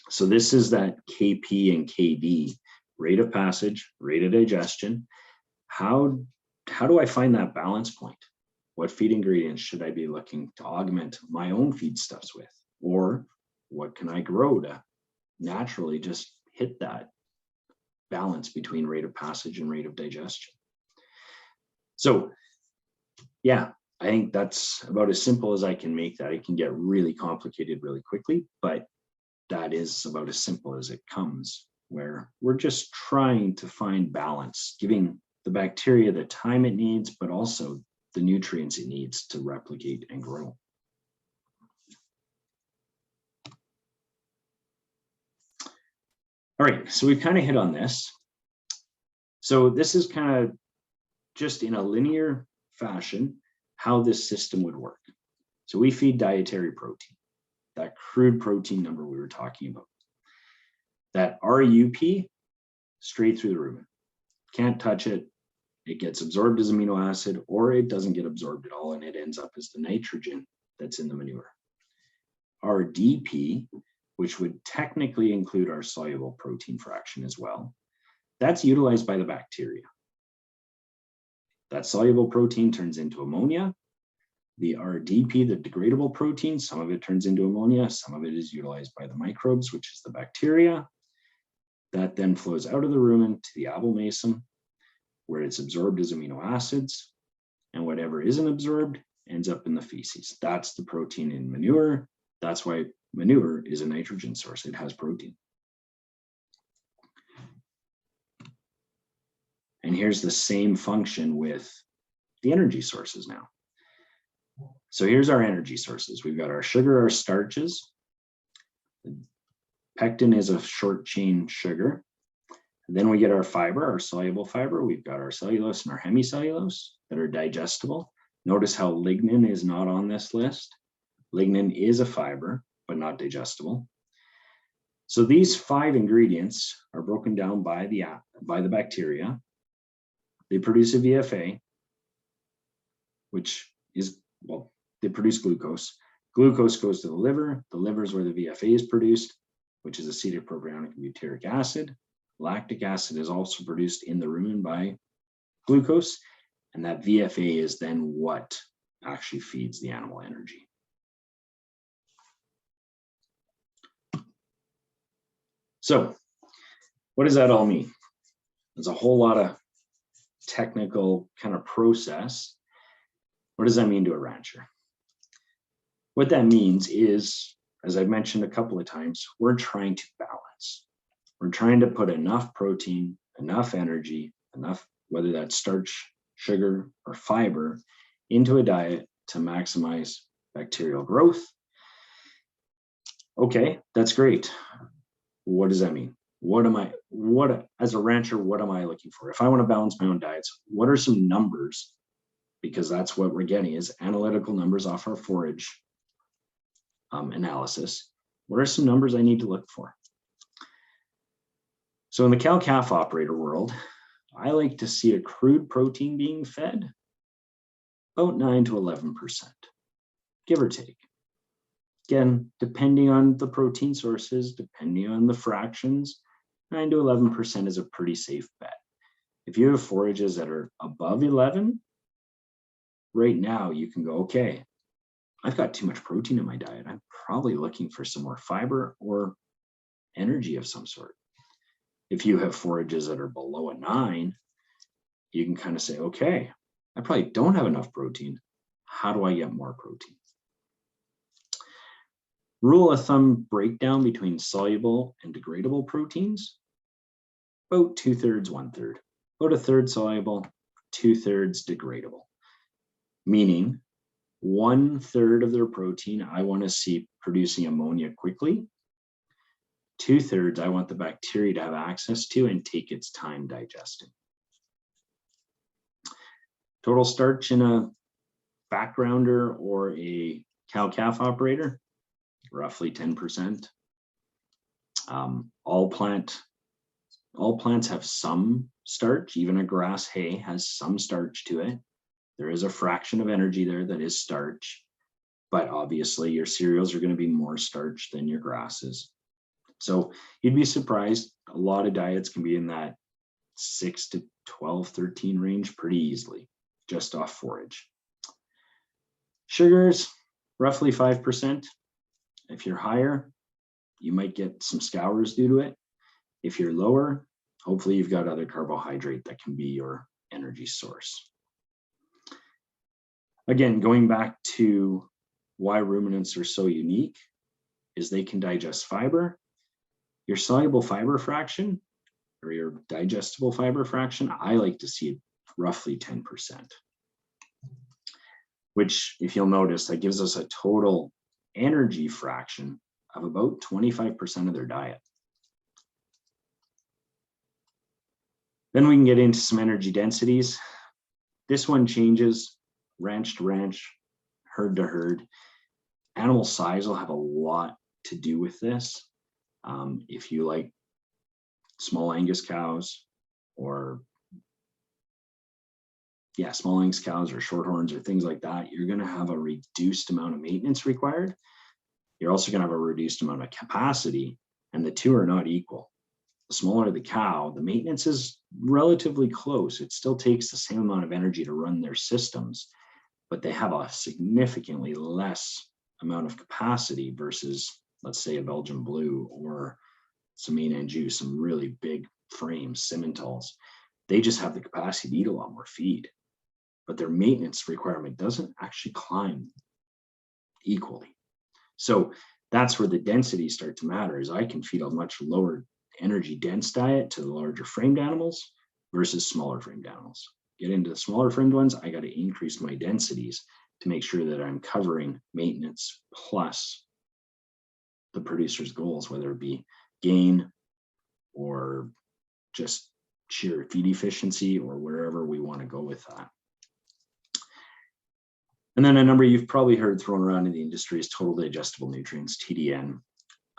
So this is that KP and KD, rate of passage, rate of digestion. How do I find that balance point? What feed ingredients should I be looking to augment my own feedstuffs with? Or what can I grow to naturally just hit that balance between rate of passage and rate of digestion? So yeah, I think that's about as simple as I can make that. It can get really complicated really quickly, but that is about as simple as it comes, where we're just trying to find balance, giving the bacteria the time it needs, but also the nutrients it needs to replicate and grow. All right, so we've kind of hit on this. So this is kind of just in a linear fashion how this system would work. So we feed dietary protein, that crude protein number we were talking about. That RUP straight through the rumen. Can't touch it. It gets absorbed as amino acid, or it doesn't get absorbed at all and it ends up as the nitrogen that's in the manure. RDP, which would technically include our soluble protein fraction as well, that's utilized by the bacteria. That soluble protein turns into ammonia. The RDP, the degradable protein, some of it turns into ammonia, some of it is utilized by the microbes, which is the bacteria. That then flows out of the rumen to the abomasum, where it's absorbed as amino acids, and whatever isn't absorbed ends up in the feces. That's the protein in manure. That's why manure is a nitrogen source. It has protein. And here's the same function with the energy sources now. So here's our energy sources. We've got our sugar, our starches. Pectin is a short chain sugar. Then we get our fiber, our soluble fiber. We've got our cellulose and our hemicellulose that are digestible. Notice how lignin is not on this list. Lignin is a fiber, but not digestible. So these 5 ingredients are broken down by the bacteria. They produce a VFA, which is, well, they produce glucose. Glucose goes to the liver. The liver is where the VFA is produced, which is acetic propionic and butyric acid. Lactic acid is also produced in the rumen by glucose, and that VFA is then what actually feeds the animal energy. So what does that all mean? There's a whole lot of technical kind of process. What does that mean to a rancher? What that means is, as I've mentioned a couple of times, we're trying to balance. We're trying to put enough protein, enough energy, enough, whether that's starch, sugar, or fiber, into a diet to maximize bacterial growth. Okay, that's great. What does that mean? As a rancher, what am I looking for? If I want to balance my own diets, what are some numbers? Because that's what we're getting is analytical numbers off our forage analysis. What are some numbers I need to look for? So in the cow-calf operator world, I like to see a crude protein being fed about 9 to 11%, give or take. Again, depending on the protein sources, depending on the fractions, 9 to 11% is a pretty safe bet. If you have forages that are above 11, right now you can go, okay, I've got too much protein in my diet. I'm probably looking for some more fiber or energy of some sort. If you have forages that are below a 9, you can kind of say, okay, I probably don't have enough protein. How do I get more protein? Rule of thumb breakdown between soluble and degradable proteins, about 2/3, 1/3. About 1/3 soluble, 2/3 degradable. Meaning 1/3 of their protein I want to see producing ammonia quickly. 2/3 I want the bacteria to have access to and take its time digesting. Total starch in a backgrounder or a cow-calf operator, roughly 10%. All plants have some starch. Even a grass hay has some starch to it. There is a fraction of energy there that is starch, but obviously your cereals are going to be more starch than your grasses. So you'd be surprised, a lot of diets can be in that 6 to 12, 13 range pretty easily, just off forage. Sugars, roughly 5%. If you're higher, you might get some scours due to it. If you're lower, hopefully you've got other carbohydrate that can be your energy source. Again, going back to why ruminants are so unique is they can digest fiber. Your soluble fiber fraction or your digestible fiber fraction, I like to see roughly 10%, which if you'll notice, that gives us a total energy fraction of about 25% of their diet. Then we can get into some energy densities. This one changes ranch to ranch, herd to herd. Animal size will have a lot to do with this. If you like small Angus cows or small Angus cows or shorthorns or things like that, you're going to have a reduced amount of maintenance required. You're also going to have a reduced amount of capacity, and the two are not equal. The smaller the cow, the maintenance is relatively close. It still takes the same amount of energy to run their systems, but they have a significantly less amount of capacity versus, let's say, a Belgian Blue or some Maine Anjou, some really big frames, Simmentals. They just have the capacity to eat a lot more feed, but their maintenance requirement doesn't actually climb equally. So that's where the densities start to matter, is I can feed a much lower energy dense diet to the larger framed animals versus smaller framed animals. Get into the smaller framed ones, I got to increase my densities to make sure that I'm covering maintenance plus the producer's goals, whether it be gain or just sheer feed efficiency or wherever we want to go with that. And then a number you've probably heard thrown around in the industry is total digestible nutrients, TDN.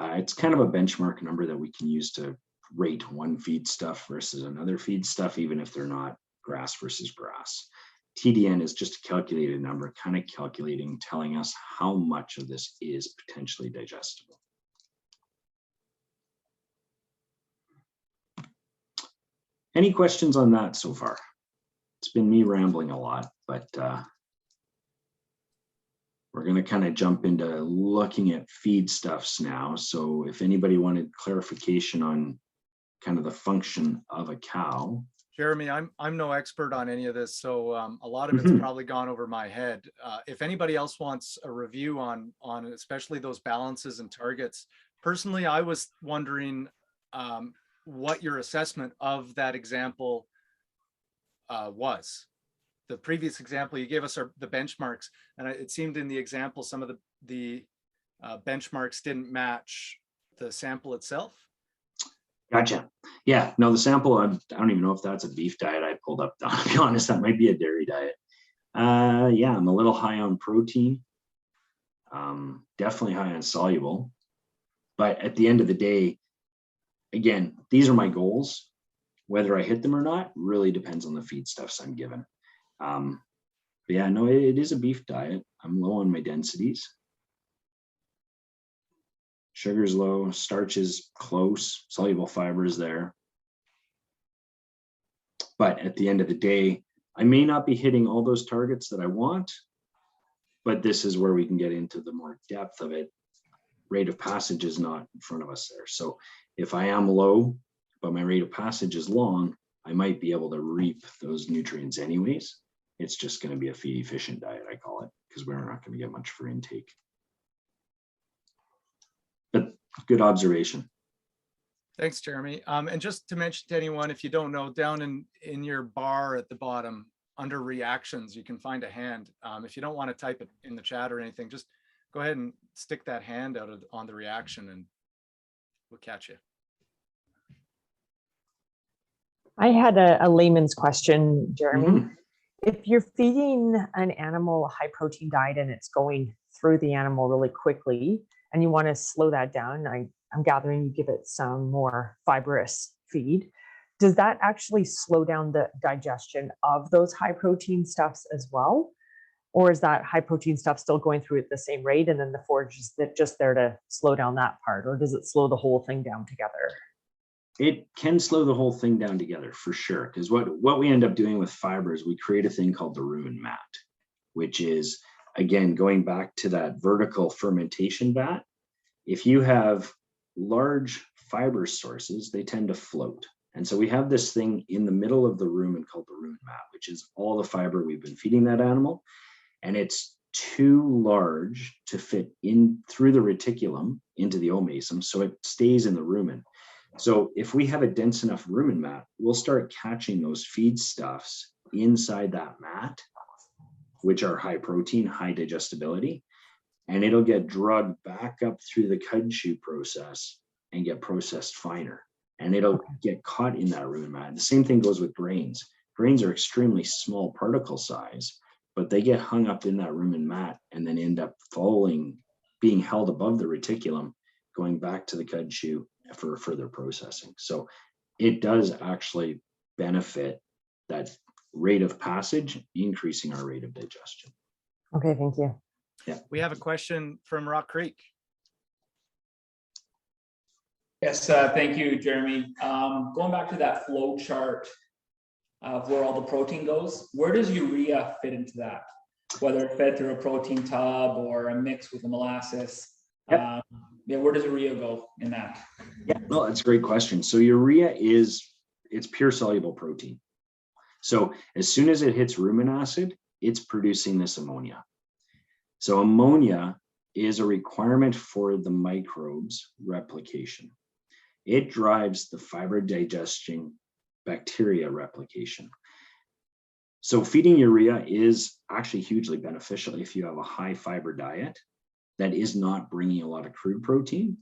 It's kind of a benchmark number that we can use to rate one feedstuff versus another feedstuff, even if they're not grass versus grass. TDN is just a calculated number, kind of calculating, telling us how much of this is potentially digestible. Any questions on that so far? It's been me rambling a lot, but we're going to kind of jump into looking at feedstuffs now. So if anybody wanted clarification on kind of the function of a cow. Jeremy, I'm no expert on any of this, so a lot of it's probably gone over my head. If anybody else wants a review on especially those balances and targets, personally, I was wondering what your assessment of that example was. The previous example, you gave us the benchmarks, and it seemed in the example some of the benchmarks didn't match the sample itself. Gotcha. Yeah, no, the sample, I don't even know if that's a beef diet I pulled up. To be honest, that might be a dairy diet. Yeah, I'm a little high on protein, definitely high on soluble. But at the end of the day, again, these are my goals. Whether I hit them or not really depends on the feedstuffs I'm given. But yeah, no, it is a beef diet. I'm low on my densities. Sugar's low, starch is close, soluble fiber is there. But at the end of the day, I may not be hitting all those targets that I want, but this is where we can get into the more depth of it. Rate of passage is not in front of us there. So if I am low, but my rate of passage is long, I might be able to reap those nutrients anyways. It's just going to be a feed efficient diet, I call it, because we're not going to get much for intake. But good observation. Thanks, Jeremy. And just to mention to anyone, if you don't know, down in your bar at the bottom, under reactions, you can find a hand. If you don't want to type it in the chat or anything, just go ahead and stick that hand out on the reaction and we'll catch you. I had a layman's question, Jeremy. If you're feeding an animal a high protein diet and it's going through the animal really quickly and you want to slow that down, I'm gathering you give it some more fibrous feed. does that actually slow down the digestion of those high protein stuffs as well? Or is that high protein stuff still going through at the same rate, and then the forage is just there to slow down that part? Or does it slow the whole thing down together? It can slow the whole thing down together for sure. Because what we end up doing with fibers, we create a thing called the rumen mat, which is, again, going back to that vertical fermentation vat. If you have large fiber sources, they tend to float. And so we have this thing in the middle of the rumen called the rumen mat, which is all the fiber we've been feeding that animal. And it's too large to fit in through the reticulum into the omasum, so it stays in the rumen. So if we have a dense enough rumen mat, we'll start catching those feedstuffs inside that mat, which are high protein, high digestibility, and it'll get drugged back up through the cud chew process and get processed finer. And it'll get caught in that rumen mat. The same thing goes with grains. Grains are extremely small particle size, but they get hung up in that rumen mat and then end up being held above the reticulum, going back to the cud chew for further processing. So it does actually benefit that rate of passage, increasing our rate of digestion. Okay, thank you. Yeah. We have a question from Rock Creek. Yes, thank you, Jeremy. Going back to that flow chart of where all the protein goes, where does urea fit into that? Whether it fed through a protein tub or a mix with the molasses. Yep. Where does urea go in that? Yeah, well, that's a great question. So urea it's pure soluble protein. So as soon as it hits rumen acid, it's producing this ammonia. So ammonia is a requirement for the microbes' replication. It drives the fiber digesting bacteria replication. So feeding urea is actually hugely beneficial if you have a high fiber diet that is not bringing a lot of crude protein,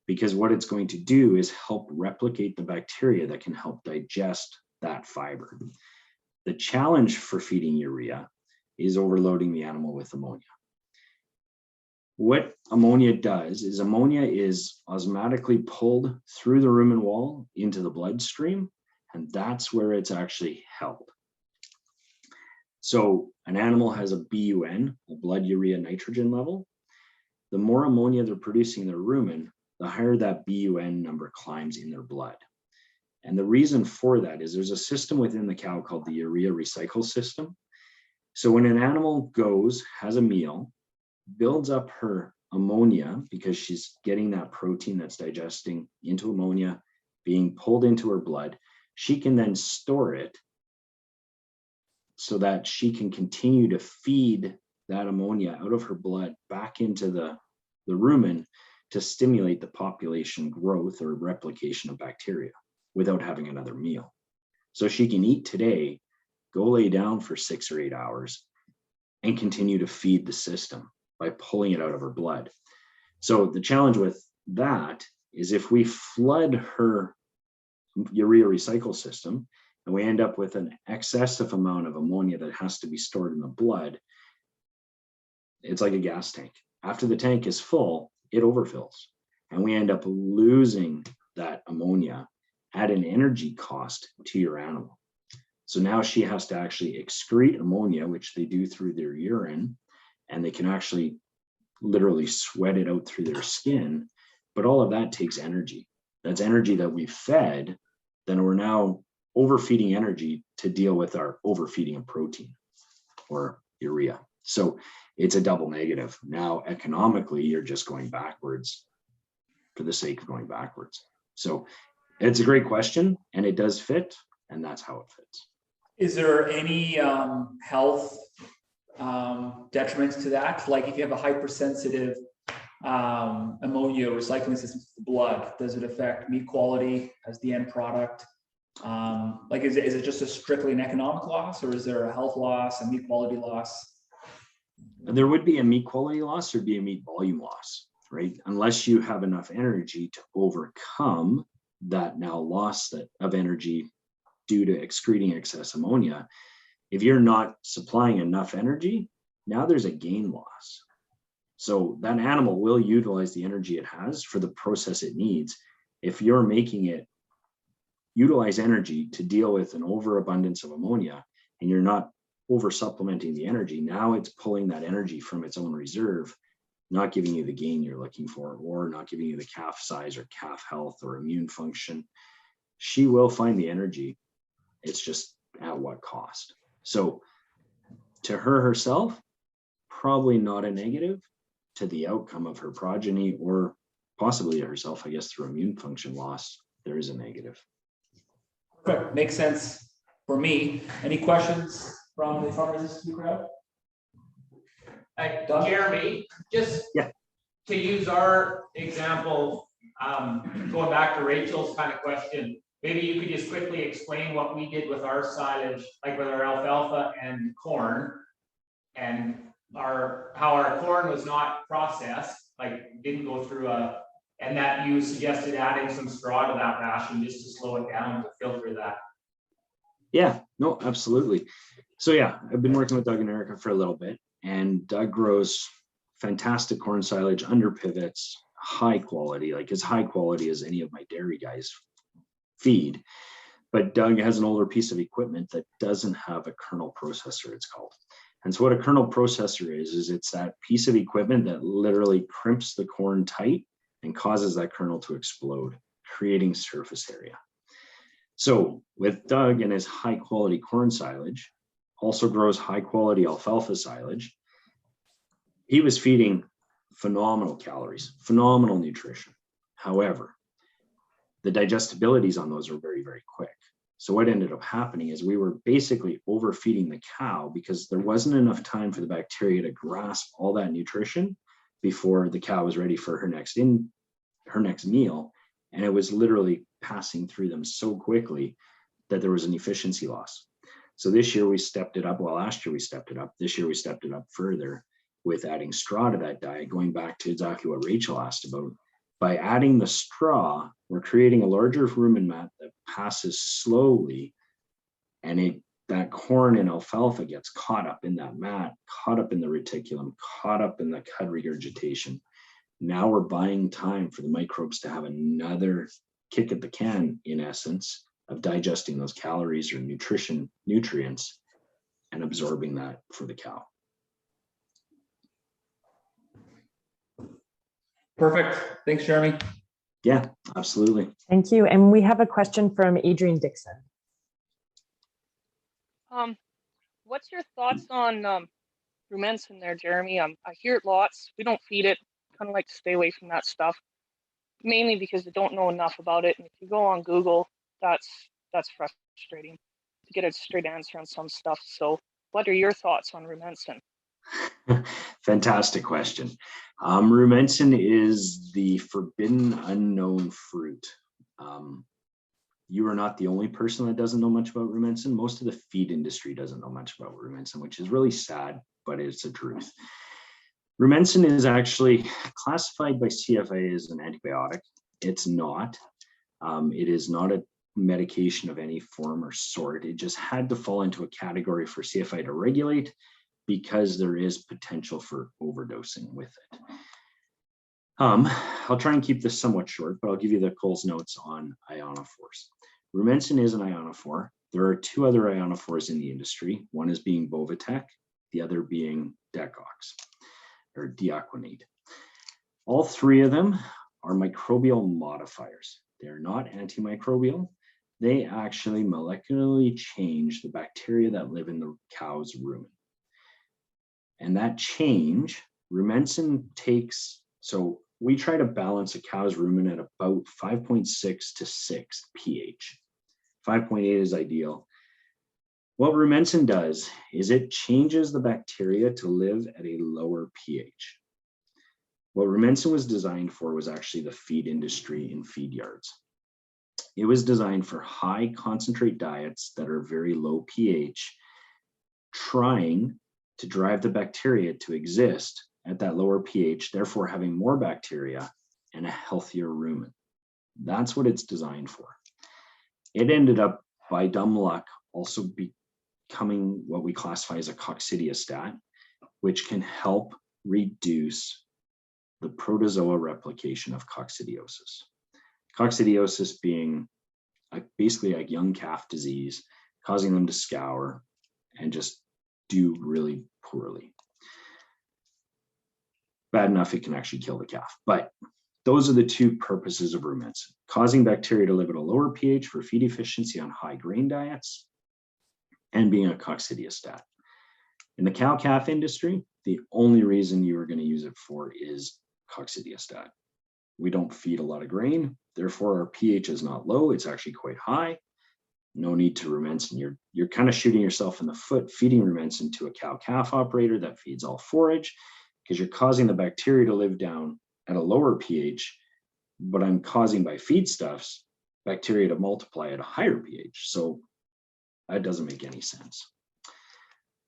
because what it's going to do is help replicate the bacteria that can help digest that fiber. The challenge for feeding urea is overloading the animal with ammonia. What ammonia does is ammonia is osmotically pulled through the rumen wall into the bloodstream, and that's where it's actually held. So an animal has a BUN, a blood urea nitrogen level. The more ammonia they're producing in their rumen, the higher that BUN number climbs in their blood. And the reason for that is there's a system within the cow called the urea recycle system. So when an animal has a meal, builds up her ammonia because she's getting that protein that's digesting into ammonia, being pulled into her blood, she can then store it so that she can continue to feed that ammonia out of her blood back into the rumen to stimulate the population growth or replication of bacteria without having another meal. So she can eat today, go lay down for 6 or 8 hours, and continue to feed the system by pulling it out of her blood. So the challenge with that is if we flood her urea recycle system and we end up with an excessive amount of ammonia that has to be stored in the blood, it's like a gas tank. After the tank is full, it overfills, and we end up losing that ammonia at an energy cost to your animal. So now she has to actually excrete ammonia, which they do through their urine, and they can actually literally sweat it out through their skin. But all of that takes energy. That's energy that we fed, then we're now overfeeding energy to deal with our overfeeding of protein or urea. So it's a double negative. Now, economically, you're just going backwards for the sake of going backwards. So it's a great question, and it does fit, and that's how it fits. Is there any health detriments to that? Like if you have a hypersensitive ammonia recycling system to the blood, does it affect meat quality as the end product? Like is it just a strictly an economic loss, or is there a health loss, a meat quality loss? There would be a meat quality loss, there'd be a meat volume loss, right? Unless you have enough energy to overcome that now loss of energy due to excreting excess ammonia. If you're not supplying enough energy, now there's a gain loss. So that animal will utilize the energy it has for the process it needs. If you're making it utilize energy to deal with an overabundance of ammonia, and you're not over supplementing the energy, now it's pulling that energy from its own reserve, not giving you the gain you're looking for, or not giving you the calf size or calf health or immune function. She will find the energy. It's just at what cost. So to her herself, probably not a negative. To the outcome of her progeny, or possibly to herself, I guess, through immune function loss, there is a negative. Perfect. Makes sense for me. Any questions from the farmers in the crowd? Jeremy, just to use our example, going back to Rachel's kind of question, maybe you could just quickly explain what we did with our silage, like with our alfalfa and corn, and how our corn was not processed, like didn't go through and that you suggested adding some straw to that ration just to slow it down to filter that. Yeah, no, absolutely. So yeah, I've been working with Doug and Erica for a little bit, and Doug grows fantastic corn silage under pivots, high quality, like as high quality as any of my dairy guys feed. But Doug has an older piece of equipment that doesn't have a kernel processor, it's called. And so what a kernel processor is it's that piece of equipment that literally crimps the corn tight and causes that kernel to explode, creating surface area. So with Doug and his high quality corn silage, also grows high quality alfalfa silage, he was feeding phenomenal calories, phenomenal nutrition. However, the digestibilities on those are very, very quick. So what ended up happening is we were basically overfeeding the cow because there wasn't enough time for the bacteria to grasp all that nutrition before the cow was ready for her next meal. And it was literally passing through them so quickly that there was an efficiency loss. So this year we stepped it up. Well, last year we stepped it up. This year we stepped it up further with adding straw to that diet, going back to exactly what Rachel asked about. By adding the straw, we're creating a larger rumen mat that passes slowly, and that corn and alfalfa gets caught up in that mat, caught up in the reticulum, caught up in the cud regurgitation. Now we're buying time for the microbes to have another kick at the can, in essence, of digesting those calories or nutrients and absorbing that for the cow. Perfect. Thanks, Jeremy. Yeah, absolutely. Thank you. And we have a question from Adrian Dixon. What's your thoughts on Rumensin there, Jeremy? I hear it lots. We don't feed it. Kind of like to stay away from that stuff, mainly because I don't know enough about it. And if you go on Google, that's frustrating to get a straight answer on some stuff. So what are your thoughts on Rumensin? Fantastic question. Rumensin is the forbidden unknown fruit. You are not the only person that doesn't know much about Rumensin. Most of the feed industry doesn't know much about Rumensin, which is really sad, but it's the truth. Rumensin is actually classified by CFA as an antibiotic. It's not. It is not a medication of any form or sort. It just had to fall into a category for CFA to regulate because there is potential for overdosing with it. I'll try and keep this somewhat short, but I'll give you the Coles notes on ionophores. Rumensin is an ionophore. There are two other ionophores in the industry. One is being Bovatec, the other being Decox, or diaquinate. All three of them are microbial modifiers. They're not antimicrobial. They actually molecularly change the bacteria that live in the cow's rumen. And that change, Rumensin takes, so we try to balance a cow's rumen at about 5.6 to 6 pH. 5.8 is ideal. What Rumensin does is it changes the bacteria to live at a lower pH. What Rumensin was designed for was actually the feed industry in feed yards. It was designed for high concentrate diets that are very low pH, trying to drive the bacteria to exist at that lower pH, therefore having more bacteria and a healthier rumen. That's what it's designed for. It ended up, by dumb luck, also becoming what we classify as a coccidiostat, which can help reduce the protozoa replication of coccidiosis. Coccidiosis being basically like young calf disease, causing them to scour and just do really poorly. Bad enough it can actually kill the calf. But those are the two purposes of rumensin: causing bacteria to live at a lower pH for feed efficiency on high grain diets, and being a coccidiostat. In the cow-calf industry, the only reason you are going to use it for is coccidiostat. We don't feed a lot of grain, therefore our pH is not low, it's actually quite high. No need to rumensin. You're kind of shooting yourself in the foot feeding rumensin to a cow-calf operator that feeds all forage, because you're causing the bacteria to live down at a lower pH, but I'm causing by feedstuffs bacteria to multiply at a higher pH. So that doesn't make any sense.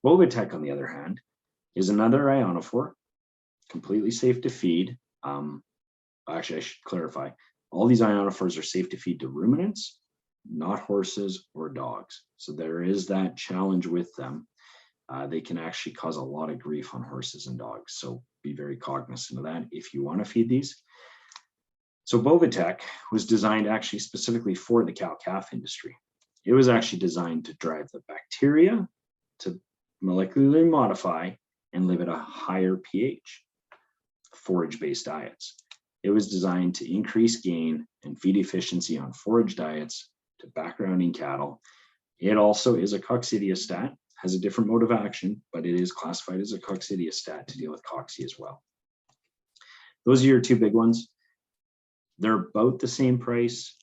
Bovatec, on the other hand, is another ionophore, completely safe to feed. Actually, I should clarify, all these ionophores are safe to feed to ruminants, not horses or dogs. So there is that challenge with them. They can actually cause a lot of grief on horses and dogs. So be very cognizant of that if you want to feed these. So Bovatec was designed actually specifically for the cow-calf industry. It was actually designed to drive the bacteria to molecularly modify and live at a higher pH, forage-based diets. It was designed to increase gain and feed efficiency on forage diets to backgrounding cattle. It also is a coccidiostat, has a different mode of action, but it is classified as a coccidiostat to deal with cocci as well. Those are your two big ones. They're about the same price.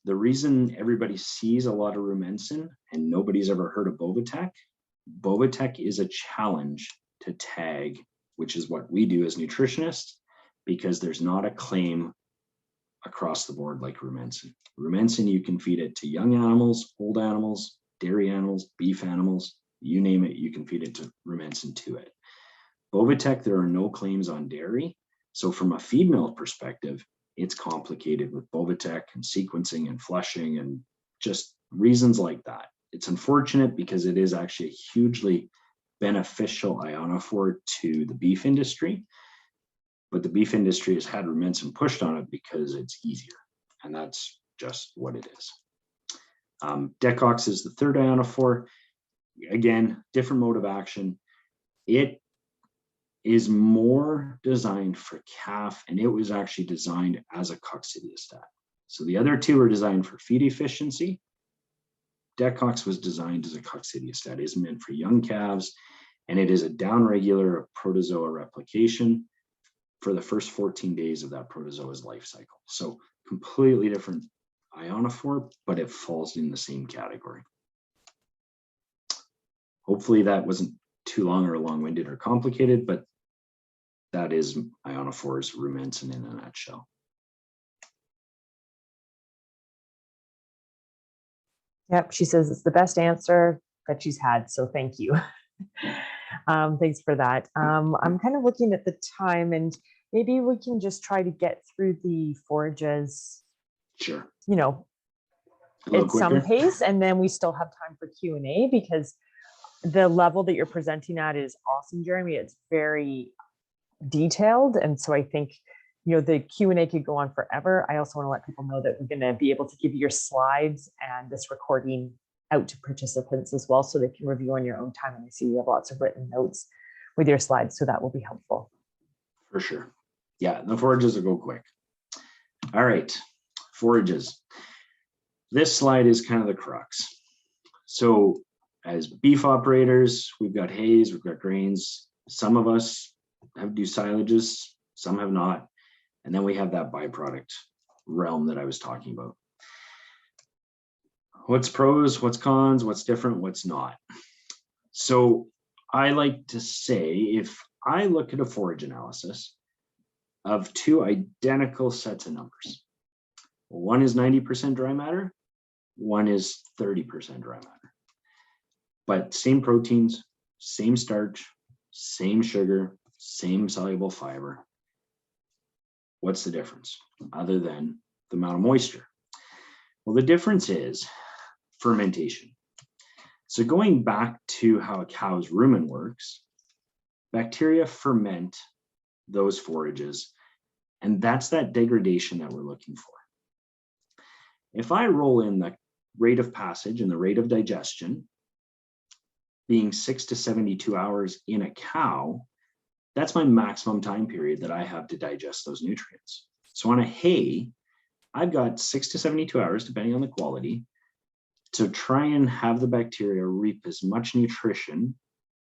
The reason everybody sees a lot of rumensin and nobody's ever heard of Bovatec, Bovatec is a challenge to tag, which is what we do as nutritionists, because there's not a claim across the board like rumensin. Rumensin, you can feed it to young animals, old animals, dairy animals, beef animals, you name it, you can feed it to rumensin to it. Bovatec, there are no claims on dairy. So from a feed mill perspective, it's complicated with Bovatec and sequencing and flushing and just reasons like that. It's unfortunate because it is actually a hugely beneficial ionophore to the beef industry, but the beef industry has had rumensin pushed on it because it's easier, and that's just what it is. Decox is the third ionophore. Again, different mode of action. It is more designed for calf, and it was actually designed as a coccidiostat. So the other two are designed for feed efficiency. Decox was designed as a coccidiostat. It is meant for young calves, and it is a downregulator of protozoa replication for the first 14 days of that protozoa's life cycle. So completely different ionophore, but it falls in the same category. Hopefully that wasn't too long or long-winded or complicated, but that is ionophores, rumensin in a nutshell. Yep, she says it's the best answer that she's had, so thank you. Thanks for that. I'm kind of looking at the time, and maybe we can just try to get through the forages, sure, you know, at some pace, and then we still have time for Q&A, because the level that you're presenting at is awesome, Jeremy. It's very detailed, and so I think, you know, the Q&A could go on forever. I also want to let people know that we're going to be able to give you your slides and this recording out to participants as well, so they can review on your own time. And I see you have lots of written notes with your slides, so that will be helpful. For sure. Yeah, the forages will go quick. All right, forages. This slide is kind of the crux. So as beef operators, we've got hays, we've got grains. Some of us do silages, some have not. And then we have that byproduct realm that I was talking about. What's pros, what's cons, what's different, what's not. So I like to say, if I look at a forage analysis of two identical sets of numbers, one is 90% dry matter, one is 30% dry matter, but same proteins, same starch, same sugar, same soluble fiber. What's the difference other than the amount of moisture? Well, the difference is fermentation. So going back to how a cow's rumen works, bacteria ferment those forages, and that's that degradation that we're looking for. If I roll in the rate of passage and the rate of digestion being 6 to 72 hours in a cow, that's my maximum time period that I have to digest those nutrients. So on a hay, I've got 6 to 72 hours, depending on the quality, to try and have the bacteria reap as much nutrition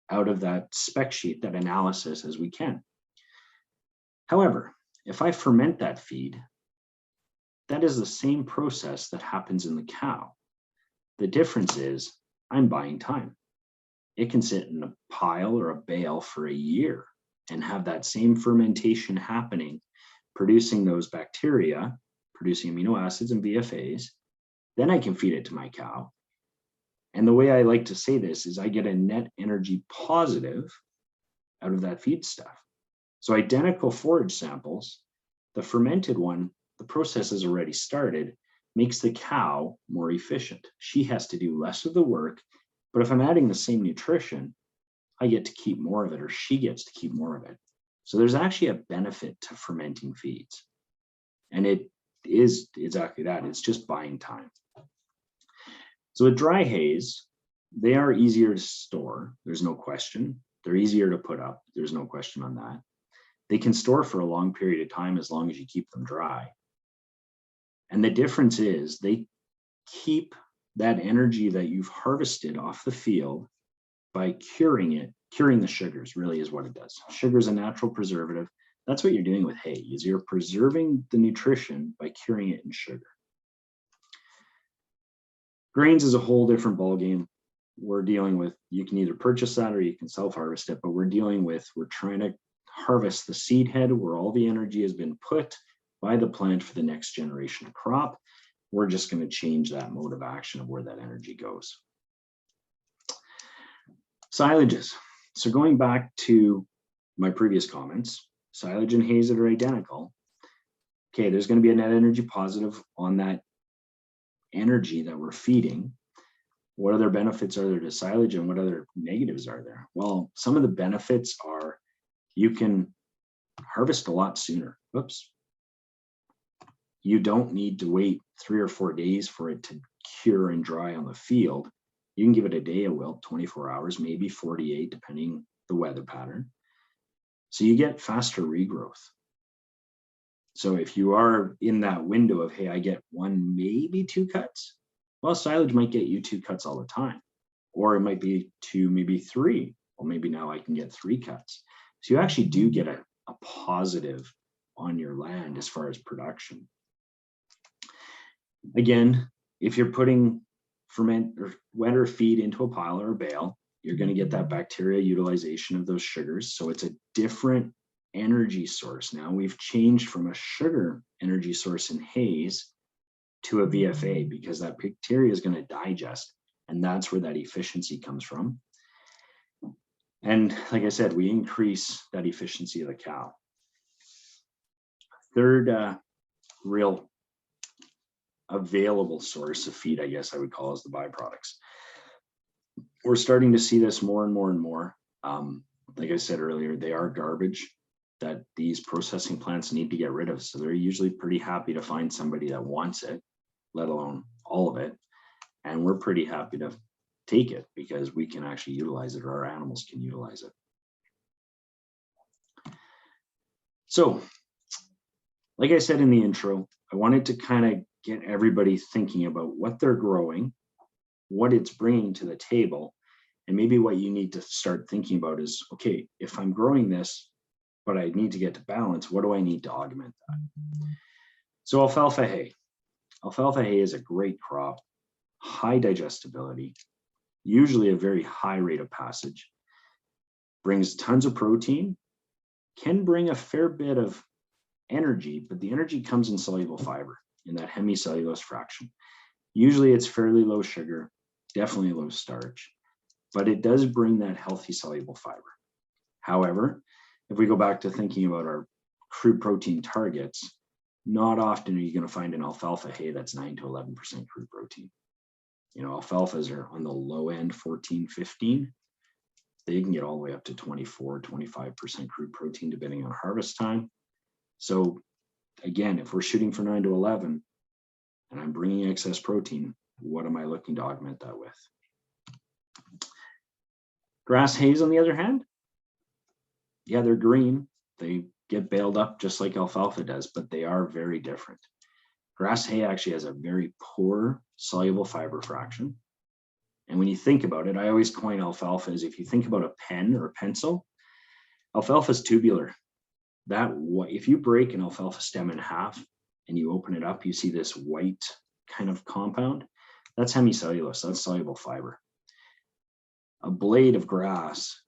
out of that spec sheet, that analysis, as we can. However, if I ferment that feed, that is the same process that happens in the cow. The difference is I'm buying time. It can sit in a pile or a bale for a year and have that same fermentation happening, producing those bacteria, producing amino acids and BFAs. Then I can feed it to my cow. And the way I like to say this is I get a net energy positive out of that feed stuff. So identical forage samples, the fermented one, the process has already started, makes the cow more efficient. She has to do less of the work, but if I'm adding the same nutrition, I get to keep more of it, or she gets to keep more of it. So there's actually a benefit to fermenting feeds. And it is exactly that, it's just buying time. So with dry hays, they are easier to store, there's no question. They're easier to put up, there's no question on that. They can store for a long period of time as long as you keep them dry. And the difference is they keep that energy that you've harvested off the field by curing it. Curing the sugars really is what it does. Sugar is a natural preservative. That's what you're doing with hay, is you're preserving the nutrition by curing it in sugar. Grains is a whole different ballgame. We're dealing with, you can either purchase that or you can self-harvest it, but we're trying to harvest the seed head where all the energy has been put by the plant for the next generation of crop. We're just going to change that mode of action of where that energy goes. Silages. So going back to my previous comments, silage and hays that are identical. Okay, there's going to be a net energy positive on that energy that we're feeding. What other benefits are there to silage and what other negatives are there? Well, some of the benefits are you can harvest a lot sooner. Oops. You don't need to wait 3 or 4 days for it to cure and dry on the field. You can give it a day of wilt, 24 hours, maybe 48, depending the weather pattern. So you get faster regrowth. So if you are in that window of, hey, I get 1, maybe 2 cuts, well, silage might get you 2 cuts all the time, or it might be 2, maybe 3. Well, maybe now I can get 3 cuts. So you actually do get a positive on your land as far as production. Again, if you're putting ferment or wetter feed into a pile or a bale, you're going to get that bacteria utilization of those sugars. So it's a different energy source. Now we've changed from a sugar energy source in hays to a VFA because that bacteria is going to digest, and that's where that efficiency comes from. And like I said, we increase that efficiency of the cow. Third real available source of feed, I guess I would call, is the byproducts. We're starting to see this more and more and more. Like I said earlier, they are garbage that these processing plants need to get rid of. So they're usually pretty happy to find somebody that wants it, let alone all of it. And we're pretty happy to take it because we can actually utilize it, or our animals can utilize it. So, like I said in the intro, I wanted to kind of get everybody thinking about what they're growing, what it's bringing to the table, and maybe what you need to start thinking about is, okay, if I'm growing this, but I need to get to balance, what do I need to augment that? So alfalfa hay. Alfalfa hay is a great crop, high digestibility, usually a very high rate of passage, brings tons of protein, can bring a fair bit of energy, but the energy comes in soluble fiber, in that hemicellulose fraction. Usually it's fairly low sugar, definitely low starch, but it does bring that healthy soluble fiber. However, if we go back to thinking about our crude protein targets, not often are you going to find an alfalfa hay that's 9 to 11% crude protein. You know, alfalfas are on the low end, 14, 15. They can get all the way up to 24, 25% crude protein, depending on harvest time. So again, if we're shooting for 9 to 11, and I'm bringing excess protein, what am I looking to augment that with? Grass hays, on the other hand, yeah, they're green. They get baled up just like alfalfa does, but they are very different. Grass hay actually has a very poor soluble fiber fraction. And when you think about it, I always coin alfalfa as if you think about a pen or a pencil, alfalfa is tubular. If you break an alfalfa stem in half and you open it up, you see this white kind of compound. That's hemicellulose, that's soluble fiber. A blade of grass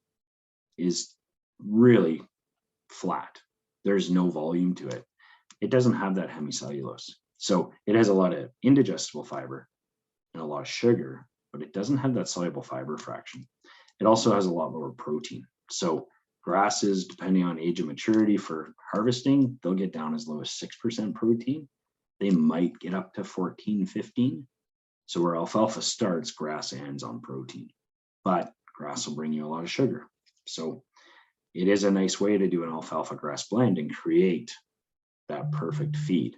is really flat. There's no volume to it. It doesn't have that hemicellulose. So it has a lot of indigestible fiber and a lot of sugar, but it doesn't have that soluble fiber fraction. It also has a lot lower protein. So grasses, depending on age of maturity for harvesting, they'll get down as low as 6% protein. They might get up to 14, 15. So where alfalfa starts, grass ends on protein, but grass will bring you a lot of sugar. So it is a nice way to do an alfalfa grass blend and create that perfect feed.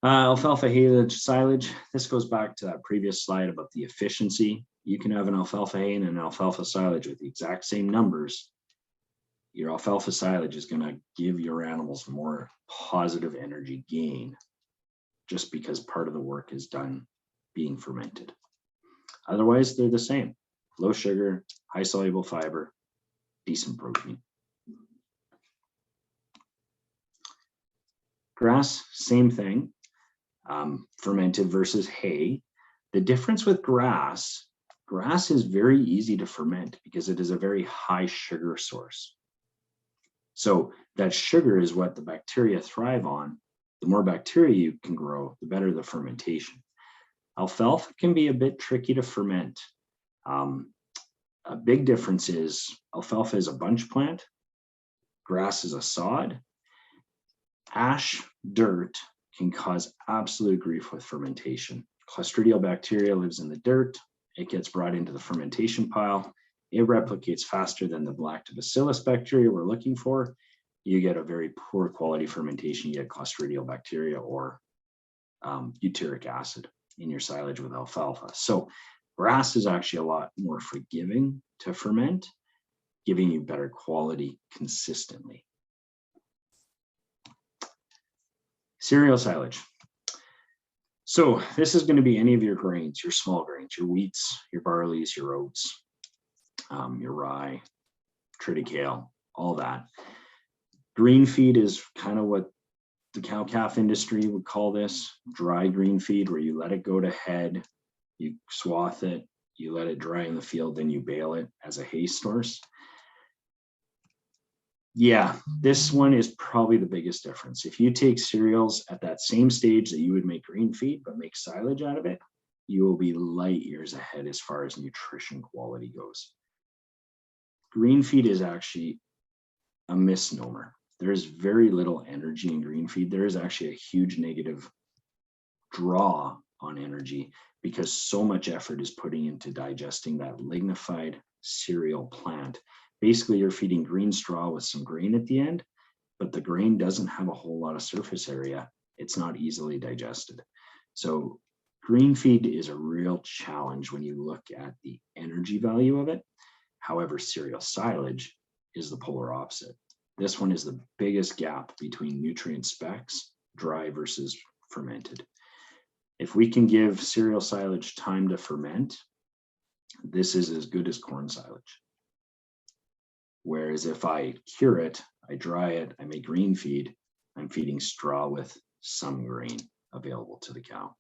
Alfalfa hay silage. This goes back to that previous slide about the efficiency. You can have an alfalfa hay and an alfalfa silage with the exact same numbers. Your alfalfa silage is going to give your animals more positive energy gain just because part of the work is done being fermented. Otherwise, they're the same. Low sugar, high soluble fiber, decent protein. Grass, same thing. Fermented versus hay. The difference with grass is very easy to ferment because it is a very high sugar source. So that sugar is what the bacteria thrive on. The more bacteria you can grow, the better the fermentation. Alfalfa can be a bit tricky to ferment. A big difference is alfalfa is a bunch plant, grass is a sod. Ash, dirt can cause absolute grief with fermentation. Clostridial bacteria lives in the dirt. It gets brought into the fermentation pile. It replicates faster than the lactobacillus bacteria we're looking for. You get a very poor quality fermentation. You get clostridial bacteria or butyric acid in your silage with alfalfa. So grass is actually a lot more forgiving to ferment, giving you better quality consistently. Cereal silage. So this is going to be any of your grains, your small grains, your wheats, your barleys, your oats, your rye, triticale, all that. Green feed is kind of what the cow-calf industry would call this, dry green feed, where you let it go to head, you swath it, you let it dry in the field, then you bale it as a hay source. Yeah, this one is probably the biggest difference. If you take cereals at that same stage that you would make green feed, but make silage out of it, you will be light years ahead as far as nutrition quality goes. Green feed is actually a misnomer. There is very little energy in green feed. There is actually a huge negative draw on energy because so much effort is putting into digesting that lignified cereal plant. Basically, you're feeding green straw with some grain at the end, but the grain doesn't have a whole lot of surface area. It's not easily digested. So green feed is a real challenge when you look at the energy value of it. However, cereal silage is the polar opposite. This one is the biggest gap between nutrient specs, dry versus fermented. If we can give cereal silage time to ferment, this is as good as corn silage. Whereas if I cure it, I dry it, I make green feed, I'm feeding straw with some grain available to the cow.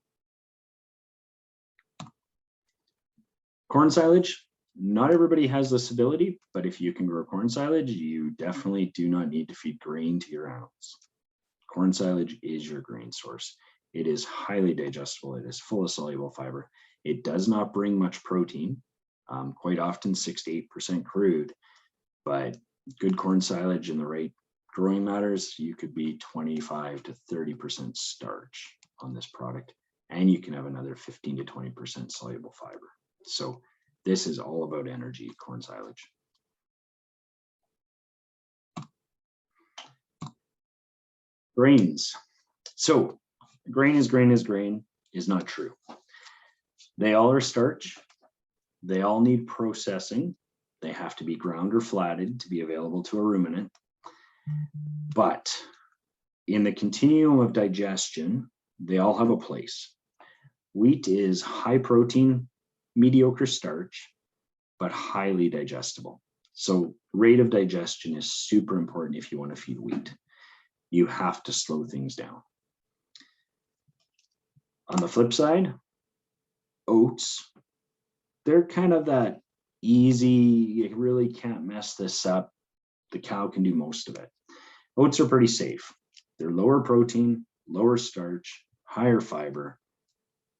Corn silage, not everybody has this ability, but if you can grow corn silage, you definitely do not need to feed grain to your animals. Corn silage is your grain source. It is highly digestible. It is full of soluble fiber. It does not bring much protein, quite often 6 to 8% crude, but good corn silage in the right growing matters, you could be 25 to 30% starch on this product, and you can have another 15 to 20% soluble fiber. So this is all about energy, corn silage. Grains. So grain is grain is grain is not true. They all are starch. They all need processing. They have to be ground or flatted to be available to a ruminant. But in the continuum of digestion, they all have a place. Wheat is high protein, mediocre starch, but highly digestible. So rate of digestion is super important if you want to feed wheat. You have to slow things down. On the flip side, oats, they're kind of that easy, you really can't mess this up. The cow can do most of it. Oats are pretty safe. They're lower protein, lower starch, higher fiber,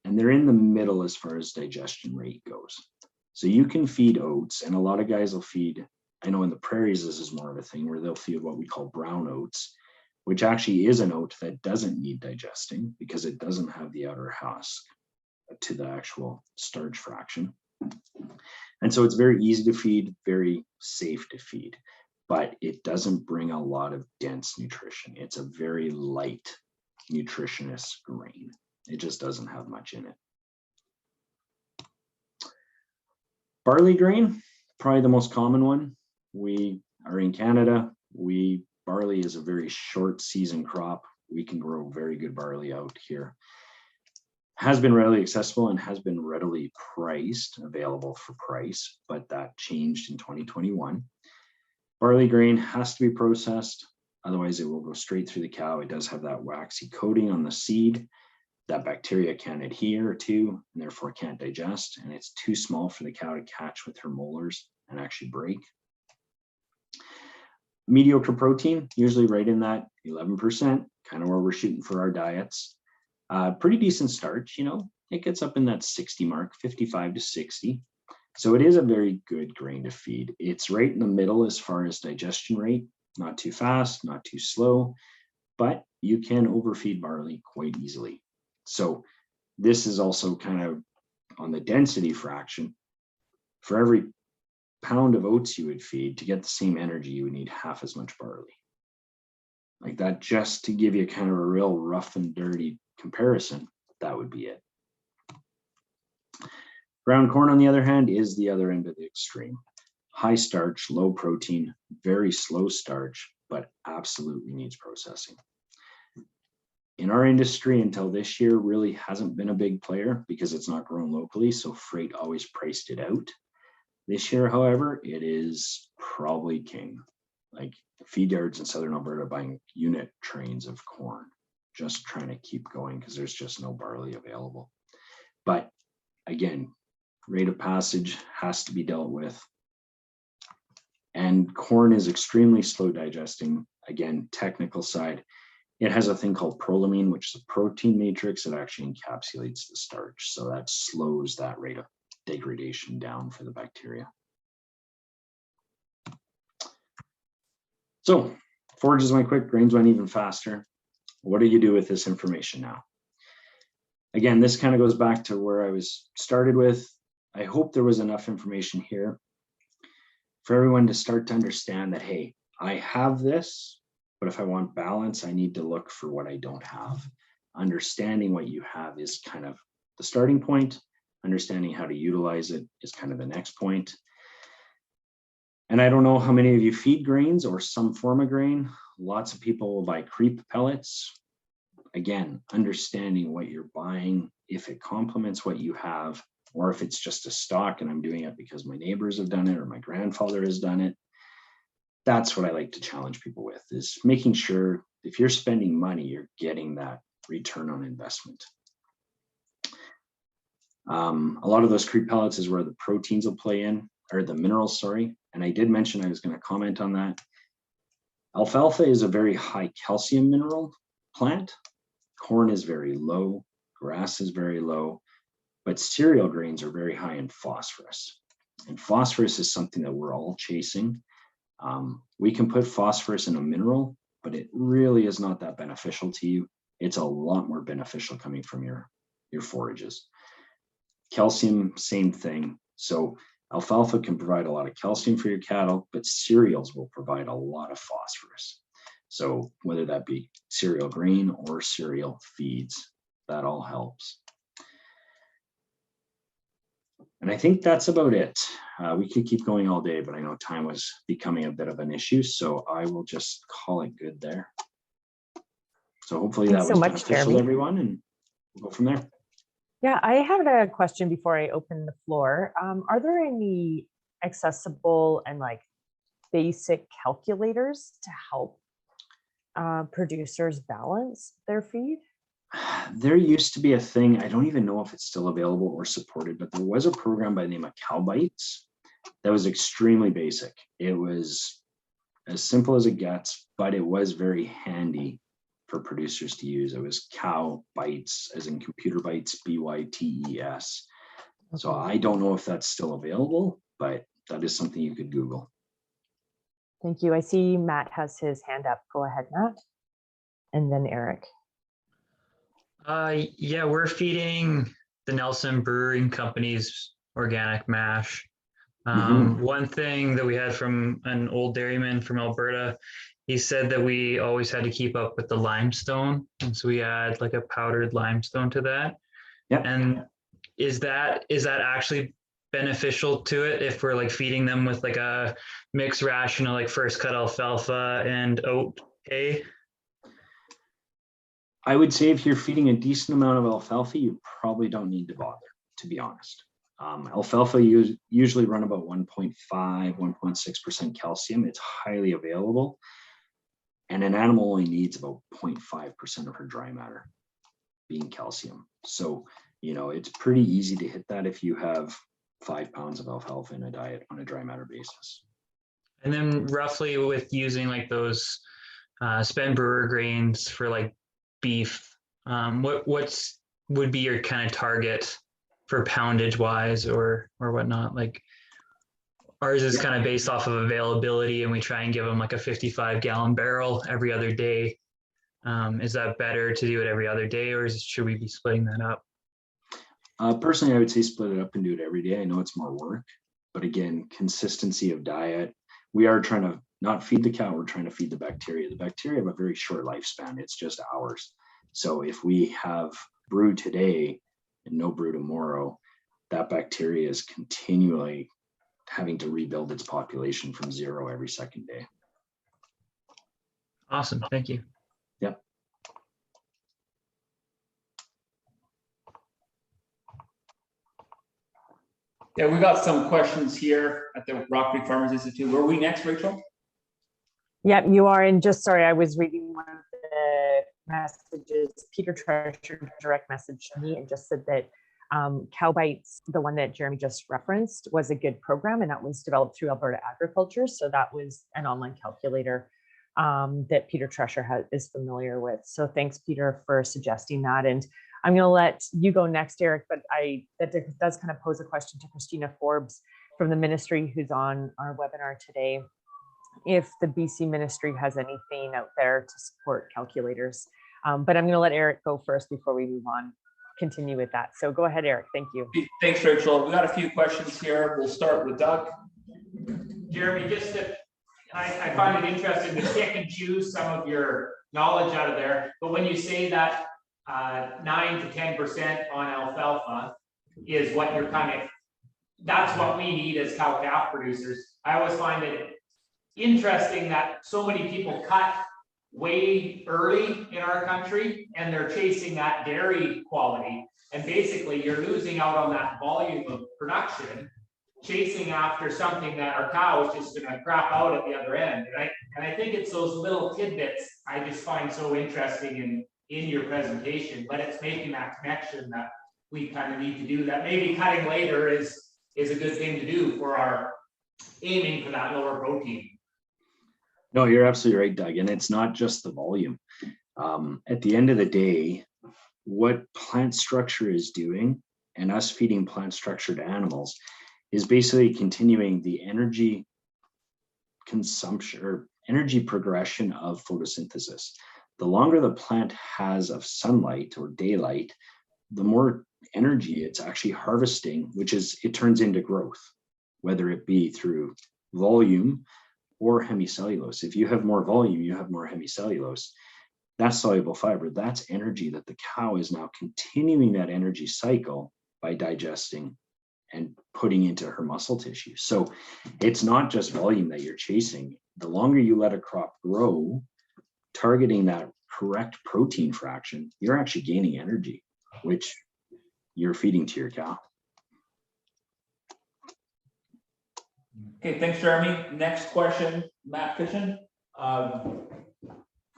and they're in the middle as far as digestion rate goes. So you can feed oats, and a lot of guys will feed, I know in the prairies this is more of a thing where they'll feed what we call brown oats, which actually is an oat that doesn't need digesting because it doesn't have the outer husk to the actual starch fraction. And so it's very easy to feed, very safe to feed, but it doesn't bring a lot of dense nutrition. It's a very light nutritionist grain. It just doesn't have much in it. Barley grain, probably the most common one. We are in Canada. Barley is a very short season crop. We can grow very good barley out here. Has been readily accessible and has been readily priced, available for price, but that changed in 2021. Barley grain has to be processed, otherwise it will go straight through the cow. It does have that waxy coating on the seed that bacteria can't adhere to and therefore can't digest, and it's too small for the cow to catch with her molars and actually break. Mediocre protein, usually right in that 11%, kind of where we're shooting for our diets. Pretty decent starch, you know, it gets up in that 60 mark, 55 to 60. So it is a very good grain to feed. It's right in the middle as far as digestion rate, not too fast, not too slow, but you can overfeed barley quite easily. So this is also kind of on the density fraction. For every pound of oats you would feed, to get the same energy, you would need half as much barley. Like that, just to give you kind of a real rough and dirty comparison, that would be it. Ground corn, on the other hand, is the other end of the extreme. High starch, low protein, very slow starch, but absolutely needs processing. In our industry until this year really hasn't been a big player because it's not grown locally, so freight always priced it out. This year, however, it is probably king. Like feed yards in Southern Alberta buying unit trains of corn, just trying to keep going because there's just no barley available. But again, rate of passage has to be dealt with. And corn is extremely slow digesting. Again, technical side, it has a thing called prolamine, which is a protein matrix that actually encapsulates the starch. So that slows that rate of degradation down for the bacteria. So forages went quick, grains went even faster. What do you do with this information now? Again, this kind of goes back to where I was started with. I hope there was enough information here for everyone to start to understand that, hey, I have this, but if I want balance, I need to look for what I don't have. Understanding what you have is kind of the starting point. Understanding how to utilize it is kind of the next point. And I don't know how many of you feed grains or some form of grain. Lots of people will buy creep pellets. Again, understanding what you're buying, if it complements what you have, or if it's just a stock and I'm doing it because my neighbors have done it or my grandfather has done it. That's what I like to challenge people with, is making sure if you're spending money, you're getting that return on investment. A lot of those creep pellets is where the proteins will play in, or the minerals, sorry. And I did mention I was going to comment on that. Alfalfa is a very high calcium mineral plant. Corn is very low, grass is very low, but cereal grains are very high in phosphorus. And phosphorus is something that we're all chasing. We can put phosphorus in a mineral, but it really is not that beneficial to you. It's a lot more beneficial coming from your forages. Calcium, same thing. So alfalfa can provide a lot of calcium for your cattle, but cereals will provide a lot of phosphorus. So whether that be cereal grain or cereal feeds, that all helps. And I think that's about it. We could keep going all day, but I know time was becoming a bit of an issue, so I will just call it good there. So hopefully that was beneficial to everyone, and we'll go from there. Yeah, I had a question before I open the floor. Are there any accessible and like basic calculators to help producers balance their feed? There used to be a thing, I don't even know if it's still available or supported, but there was a program by the name of Carbohydrates that was extremely basic. It was as simple as it gets, but it was very handy for producers to use. It was cow bytes, as in computer bytes, BYTES. So I don't know if that's still available, but that is something you could Google. Thank you. I see Matt has his hand up. Go ahead, Matt. And then Eric. Yeah, we're feeding the Nelson Brewing Company's organic mash. One thing that we had from an old dairyman from Alberta, he said that we always had to keep up with the limestone. And so we add like a powdered limestone to that. Yeah. And is that actually beneficial to it if we're like feeding them with like a mixed ration of like first cut alfalfa and oat hay? I would say if you're feeding a decent amount of alfalfa, you probably don't need to bother, to be honest. Alfalfa usually run about 1.5, 1.6% calcium. It's highly available. And an animal only needs about 0.5% of her dry matter being calcium. So, you know, it's pretty easy to hit that if you have 5 pounds of alfalfa in a diet on a dry matter basis. And then roughly with using like those spent brewer grains for like beef, what's would be your kind of target for poundage wise or whatnot? Like ours is kind of based off of availability, and we try and give them like a 55-gallon barrel every other day. Is that better to do it every other day, or should we be splitting that up? Personally, I would say split it up and do it every day. I know it's more work, but again, consistency of diet. We are trying to not feed the cow, we're trying to feed the bacteria. The bacteria have a very short lifespan. It's just hours. So if we have brew today and no brew tomorrow, that bacteria is continually having to rebuild its population from zero every second day. Awesome. Thank you. Yep. Yeah, we got some questions here at the Rock Creek Farmers Institute. Were we next, Rachel? Yep, you are. And just sorry, I was reading one of the messages. Peter Treasure direct message to me and just said that Cow Bites, the one that Jeremy just referenced, was a good program, and that was developed through Alberta Agriculture. So that was an online calculator that Peter Treasure is familiar with. So thanks, Peter, for suggesting that. And I'm going to let you go next, Eric, but that does kind of pose a question to Christina Forbes from the ministry, who's on our webinar today, if the BC ministry has anything out there to support calculators. But I'm going to let Eric go first before we move on, continue with that. So go ahead, Eric. Thank you. Thanks, Rachel. We got a few questions here. We'll start with Doug. Jeremy, I find it interesting to pick and choose some of your knowledge out of there, but when you say that 9 to 10% on alfalfa is what you're that's what we need as cow-calf producers. I always find it interesting that so many people cut way early in our country and they're chasing that dairy quality. And basically you're losing out on that volume of production, chasing after something that our cow is just going to crap out at the other end. And I think it's those little tidbits I just find so interesting in your presentation, but it's making that connection that we kind of need to do, that maybe cutting later is a good thing to do for our aiming for that lower protein. No, you're absolutely right, Doug. And it's not just the volume. At the end of the day, what plant structure is doing, and us feeding plant structure to animals, is basically continuing the energy consumption or energy progression of photosynthesis. The longer the plant has of sunlight or daylight, the more energy it's actually harvesting, which is, it turns into growth, whether it be through volume or hemicellulose. If you have more volume, you have more hemicellulose. That's soluble fiber. That's energy that the cow is now continuing that energy cycle by digesting and putting into her muscle tissue. So it's not just volume that you're chasing. The longer you let a crop grow, targeting that correct protein fraction, you're actually gaining energy, which you're feeding to your cow. Okay, thanks, Jeremy. Next question, Matt Kitchen.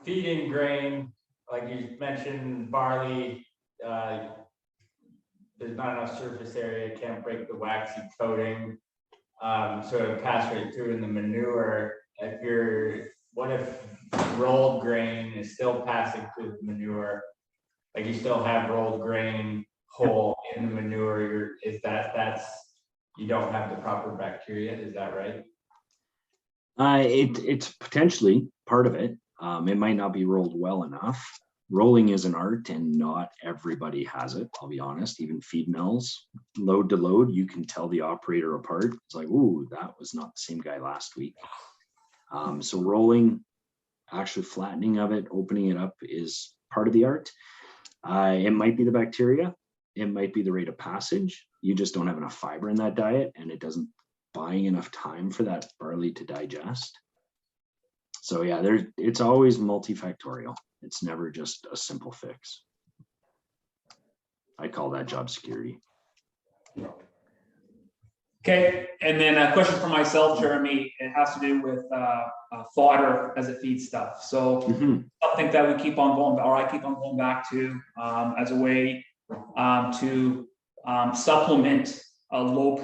Feeding grain, like you mentioned, barley, there's not enough surface area, can't break the waxy coating, so it pass right through in the manure. What if rolled grain is still passing through the manure? Like you still have rolled grain whole in the manure, you don't have the proper bacteria, is that right? It's potentially part of it. It might not be rolled well enough. Rolling is an art and not everybody has it, I'll be honest. Even feed mills, load to load, you can tell the operator apart. It's like, ooh, that was not the same guy last week. So rolling, actually flattening of it, opening it up is part of the art. It might be the bacteria. It might be the rate of passage. You just don't have enough fiber in that diet and it doesn't buying enough time for that barley to digest. So yeah, it's always multifactorial. It's never just a simple fix. I call that job security. Okay, and then a question for myself, Jeremy. It has to do with fodder as a feedstuff. So something that we keep on going, or I keep on going back to as a way to supplement a low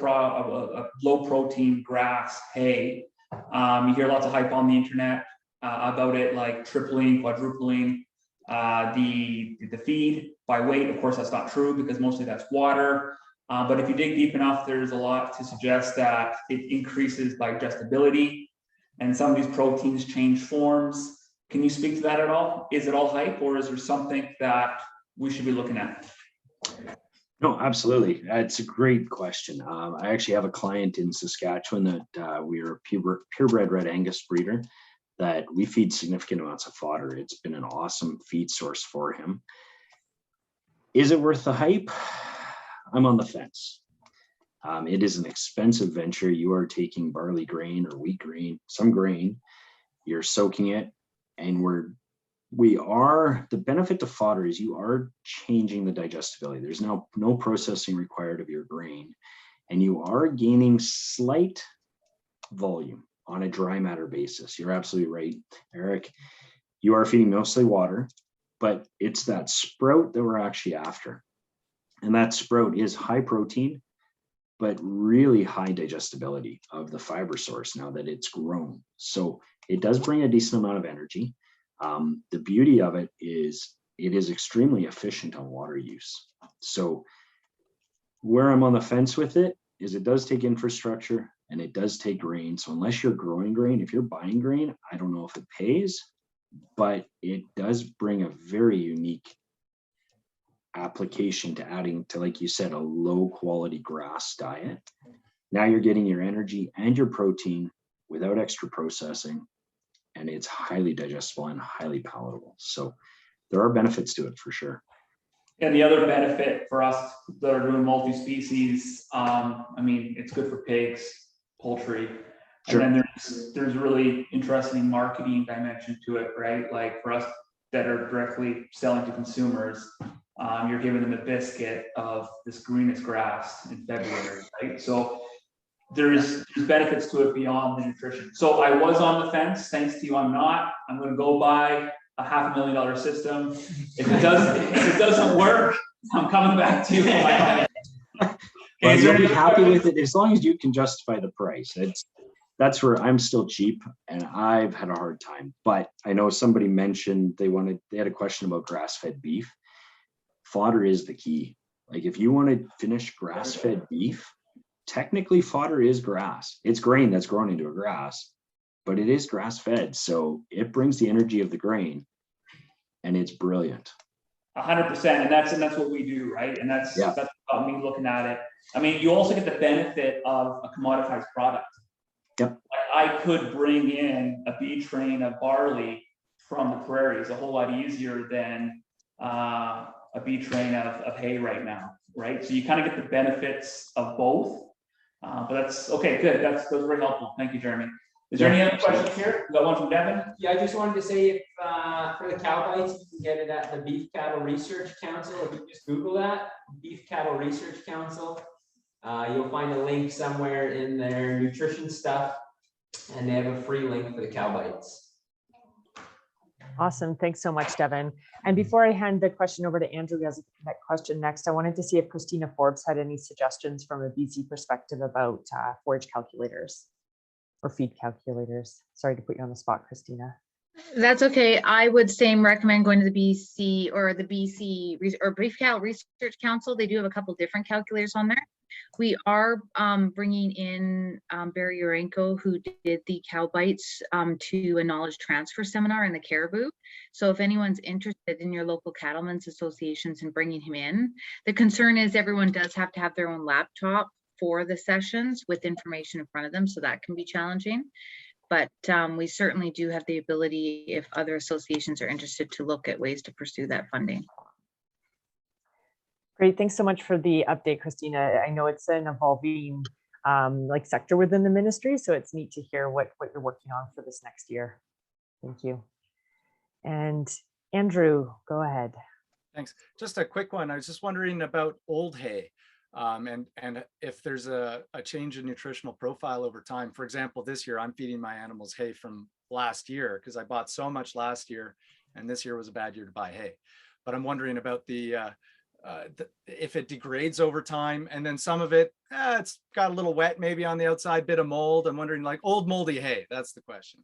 protein grass hay. You hear lots of hype on the internet about it, like tripling, quadrupling the feed by weight. Of course, that's not true because mostly that's water. But if you dig deep enough, there's a lot to suggest that it increases digestibility and some of these proteins change forms. Can you speak to that at all? Is it all hype or is there something that we should be looking at? No, absolutely. It's a great question. I actually have a client in Saskatchewan that we are a purebred Red Angus breeder that we feed significant amounts of fodder. It's been an awesome feed source for him. Is it worth the hype? I'm on the fence. It is an expensive venture. You are taking barley grain or wheat grain, some grain, you're soaking it, and the benefit to fodder is you are changing the digestibility. There's now no processing required of your grain, and you are gaining slight volume on a dry matter basis. You're absolutely right, Eric. You are feeding mostly water, but it's that sprout that we're actually after. And that sprout is high protein, but really high digestibility of the fiber source now that it's grown. So it does bring a decent amount of energy. The beauty of it is extremely efficient on water use. So where I'm on the fence with it is it does take infrastructure and it does take grain. So unless you're growing grain, if you're buying grain, I don't know if it pays, but it does bring a very unique application to adding to, like you said, a low quality grass diet. Now you're getting your energy and your protein without extra processing, and it's highly digestible and highly palatable. So there are benefits to it for sure. And the other benefit for us that are doing multi-species, I mean, it's good for pigs, poultry, Sure. And then there's really interesting marketing dimension to it, right? Like for us that are directly selling to consumers, you're giving them a biscuit of this greenest grass in February, right? So there's benefits to it beyond the nutrition. So I was on the fence. Thanks to you, I'm not. I'm going to go buy a $500,000 system. If it doesn't work, I'm coming back to you. Well, you'll be happy with it as long as you can justify the price. That's where I'm still cheap, and I've had a hard time. But I know somebody mentioned they had a question about grass-fed beef. Fodder is the key. Like if you want to finish grass-fed beef, technically fodder is grass. It's grain that's grown into a grass, but it is grass-fed. So it brings the energy of the grain, and it's brilliant. 100%, and that's what we do, right? And that's about me looking at it. I mean, you also get the benefit of a commoditized product. Yep. I could bring in a B train of barley from the prairies a whole lot easier than a B train of hay right now, right? So you kind of get the benefits of both. But that's okay, good. Those are very helpful. Thank you, Jeremy. Is there any other questions here? We got one from Devin. Yeah, I just wanted to say if for the cow bites, you can get it at the Beef Cattle Research Council. If you just Google that, Beef Cattle Research Council, you'll find a link somewhere in their nutrition stuff, and they have a free link for the cow bites. Awesome. Thanks so much, Devin. And before I hand the question over to Andrew, who has that question next, I wanted to see if Christina Forbes had any suggestions from a BC perspective about forage calculators or feed calculators. Sorry to put you on the spot, Christina. That's okay. I would recommend going to the BC or the BC or Beef Cattle Research Council. They do have a couple different calculators on there. We are bringing in Barry Urenko, who did the cow bites, to a knowledge transfer seminar in the Caribou. So if anyone's interested in your local cattlemen's associations and bringing him in, the concern is everyone does have to have their own laptop for the sessions with information in front of them. So that can be challenging. But we certainly do have the ability, if other associations are interested, to look at ways to pursue that funding. Great, thanks so much for the update, Christina. I know it's an evolving sector within the ministry, so it's neat to hear what you're working on for this next year. Thank you. And Andrew, go ahead. Thanks. Just a quick one. I was just wondering about old hay. And if there's a change in nutritional profile over time. For example, this year I'm feeding my animals hay from last year because I bought so much last year, and this year was a bad year to buy hay. But I'm wondering about if it degrades over time, and then some of it, it's got a little wet maybe on the outside, bit of mold. I'm wondering, like old moldy hay. That's the question.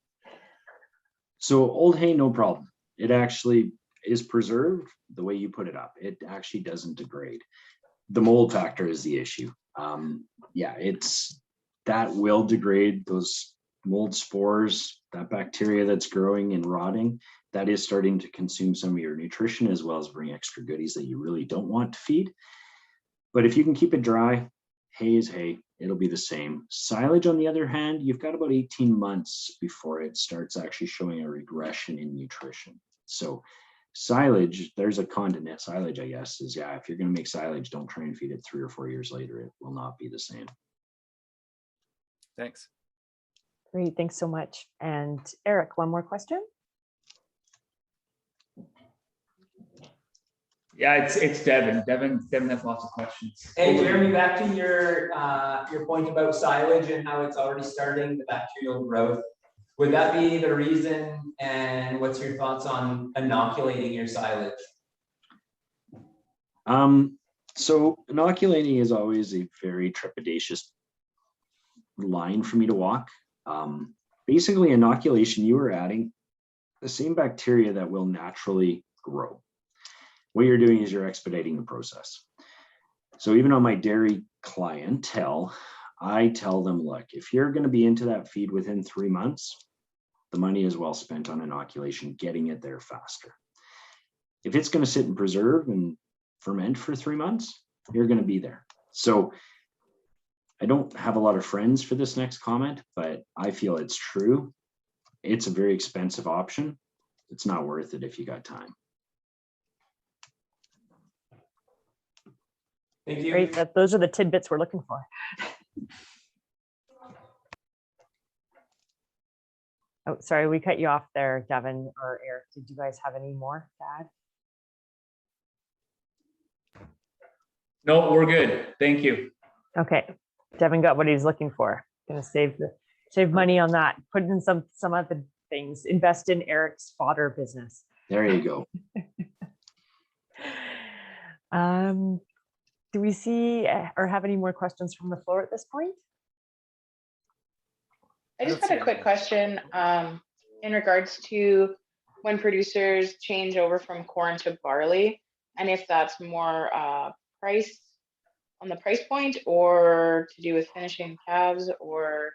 So old hay, no problem. It actually is preserved the way you put it up. It actually doesn't degrade. The mold factor is the issue. Yeah, that will degrade those mold spores, that bacteria that's growing and rotting, that is starting to consume some of your nutrition as well as bring extra goodies that you really don't want to feed. But if you can keep it dry, hay is hay, it'll be the same. Silage, on the other hand, you've got about 18 months before it starts actually showing a regression in nutrition. So silage, there's a con to silage, I guess, is if you're going to make silage, don't try and feed it 3 or 4 years later. It will not be the same. Thanks. Great, thanks so much. And Eric, one more question? Yeah, it's Devin. Devin has lots of questions. Hey, Jeremy, back to your point about silage and how it's already starting the bacterial growth. Would that be the reason, and what's your thoughts on inoculating your silage? So inoculating is always a very trepidatious line for me to walk. Basically, inoculation, you are adding the same bacteria that will naturally grow. What you're doing is you're expediting the process. So even on my dairy clientele, I tell them, look, if you're going to be into that feed within 3 months, the money is well spent on inoculation, getting it there faster. If it's going to sit and preserve and ferment for 3 months, you're going to be there. So I don't have a lot of friends for this next comment, but I feel it's true. It's a very expensive option. It's not worth it if you got time. Thank you. Great, those are the tidbits we're looking for. Oh, sorry, we cut you off there, Devin or Eric. Did you guys have any more to add? No, we're good. Thank you. Okay, Devin got what he's looking for. Gonna save money on that. Put in some other things. Invest in Eric's fodder business. There you go. Do we see or have any more questions from the floor at this point? I just had a quick question in regards to when producers change over from corn to barley, and if that's more price on the price point or to do with finishing calves or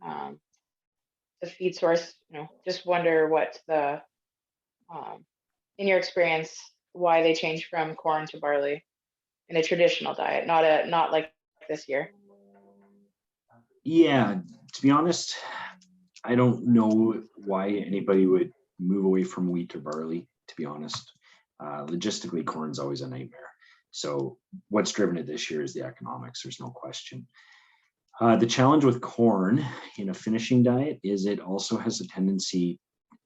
the feed source. Just wonder what the in your experience why they change from corn to barley in a traditional diet, not like this year. Yeah, to be honest, I don't know why anybody would move away from wheat or barley, to be honest. Logistically, corn's always a nightmare. So what's driven it this year is the economics, there's no question. The challenge with corn in a finishing diet is it also has a tendency,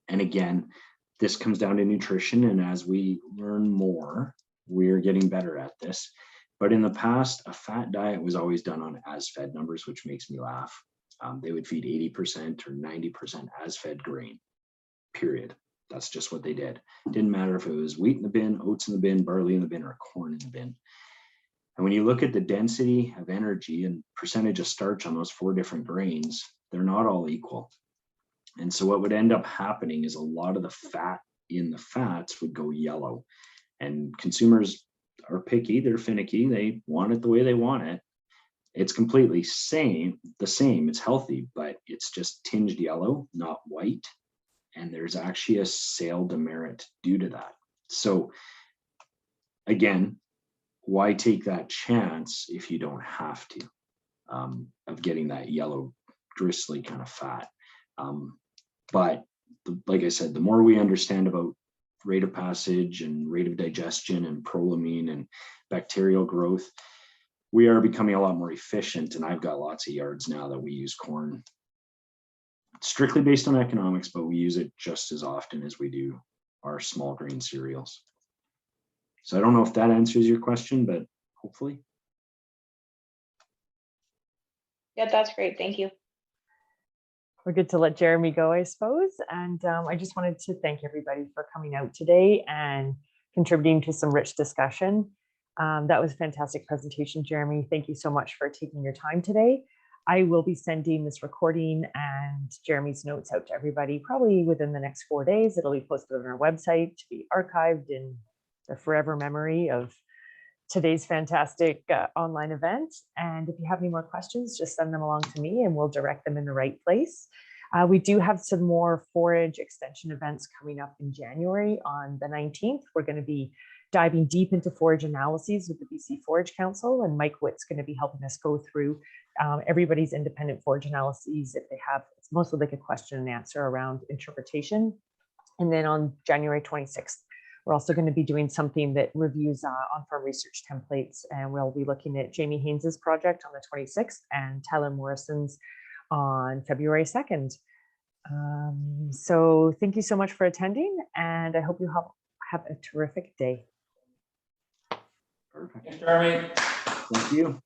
and again, this comes down to nutrition, and as we learn more, we're getting better at this. But in the past, a fat diet was always done on as-fed numbers, which makes me laugh. They would feed 80% or 90% as-fed grain, period. That's just what they did. Didn't matter if it was wheat in the bin, oats in the bin, barley in the bin, or corn in the bin. And when you look at the density of energy and percentage of starch on those 4 different grains, they're not all equal. And so what would end up happening is a lot of the fat in the fats would go yellow. And consumers are picky, they're finicky, they want it the way they want it. It's completely the same, it's healthy, but it's just tinged yellow, not white. And there's actually a sale demerit due to that. So again, why take that chance if you don't have to, of getting that yellow gristly kind of fat? But like I said, the more we understand about rate of passage and rate of digestion and prolamine and bacterial growth, we are becoming a lot more efficient. And I've got lots of yards now that we use corn strictly based on economics, but we use it just as often as we do our small grain cereals. So I don't know if that answers your question, but hopefully. Yeah, that's great. Thank you. We're good to let Jeremy go, I suppose. And I just wanted to thank everybody for coming out today and contributing to some rich discussion. That was a fantastic presentation, Jeremy. Thank you so much for taking your time today. I will be sending this recording and Jeremy's notes out to everybody probably within the next 4 days. It'll be posted on our website to be archived in the forever memory of today's fantastic online event. And if you have any more questions, just send them along to me and we'll direct them in the right place. We do have some more forage extension events coming up in January. On the 19th, we're going to be diving deep into forage analyses with the BC Forage Council, and Mike Witt's going to be helping us go through everybody's independent forage analyses if they have. It's mostly like a question and answer around interpretation. And then on January 26th, we're also going to be doing something that reviews on-farm research templates, and we'll be looking at Jamie Haynes's project on the 26th and Tyler Morrison's on February 2nd. So thank you so much for attending, and I hope you have a terrific day. Perfect. Thanks, Jeremy. Thank you.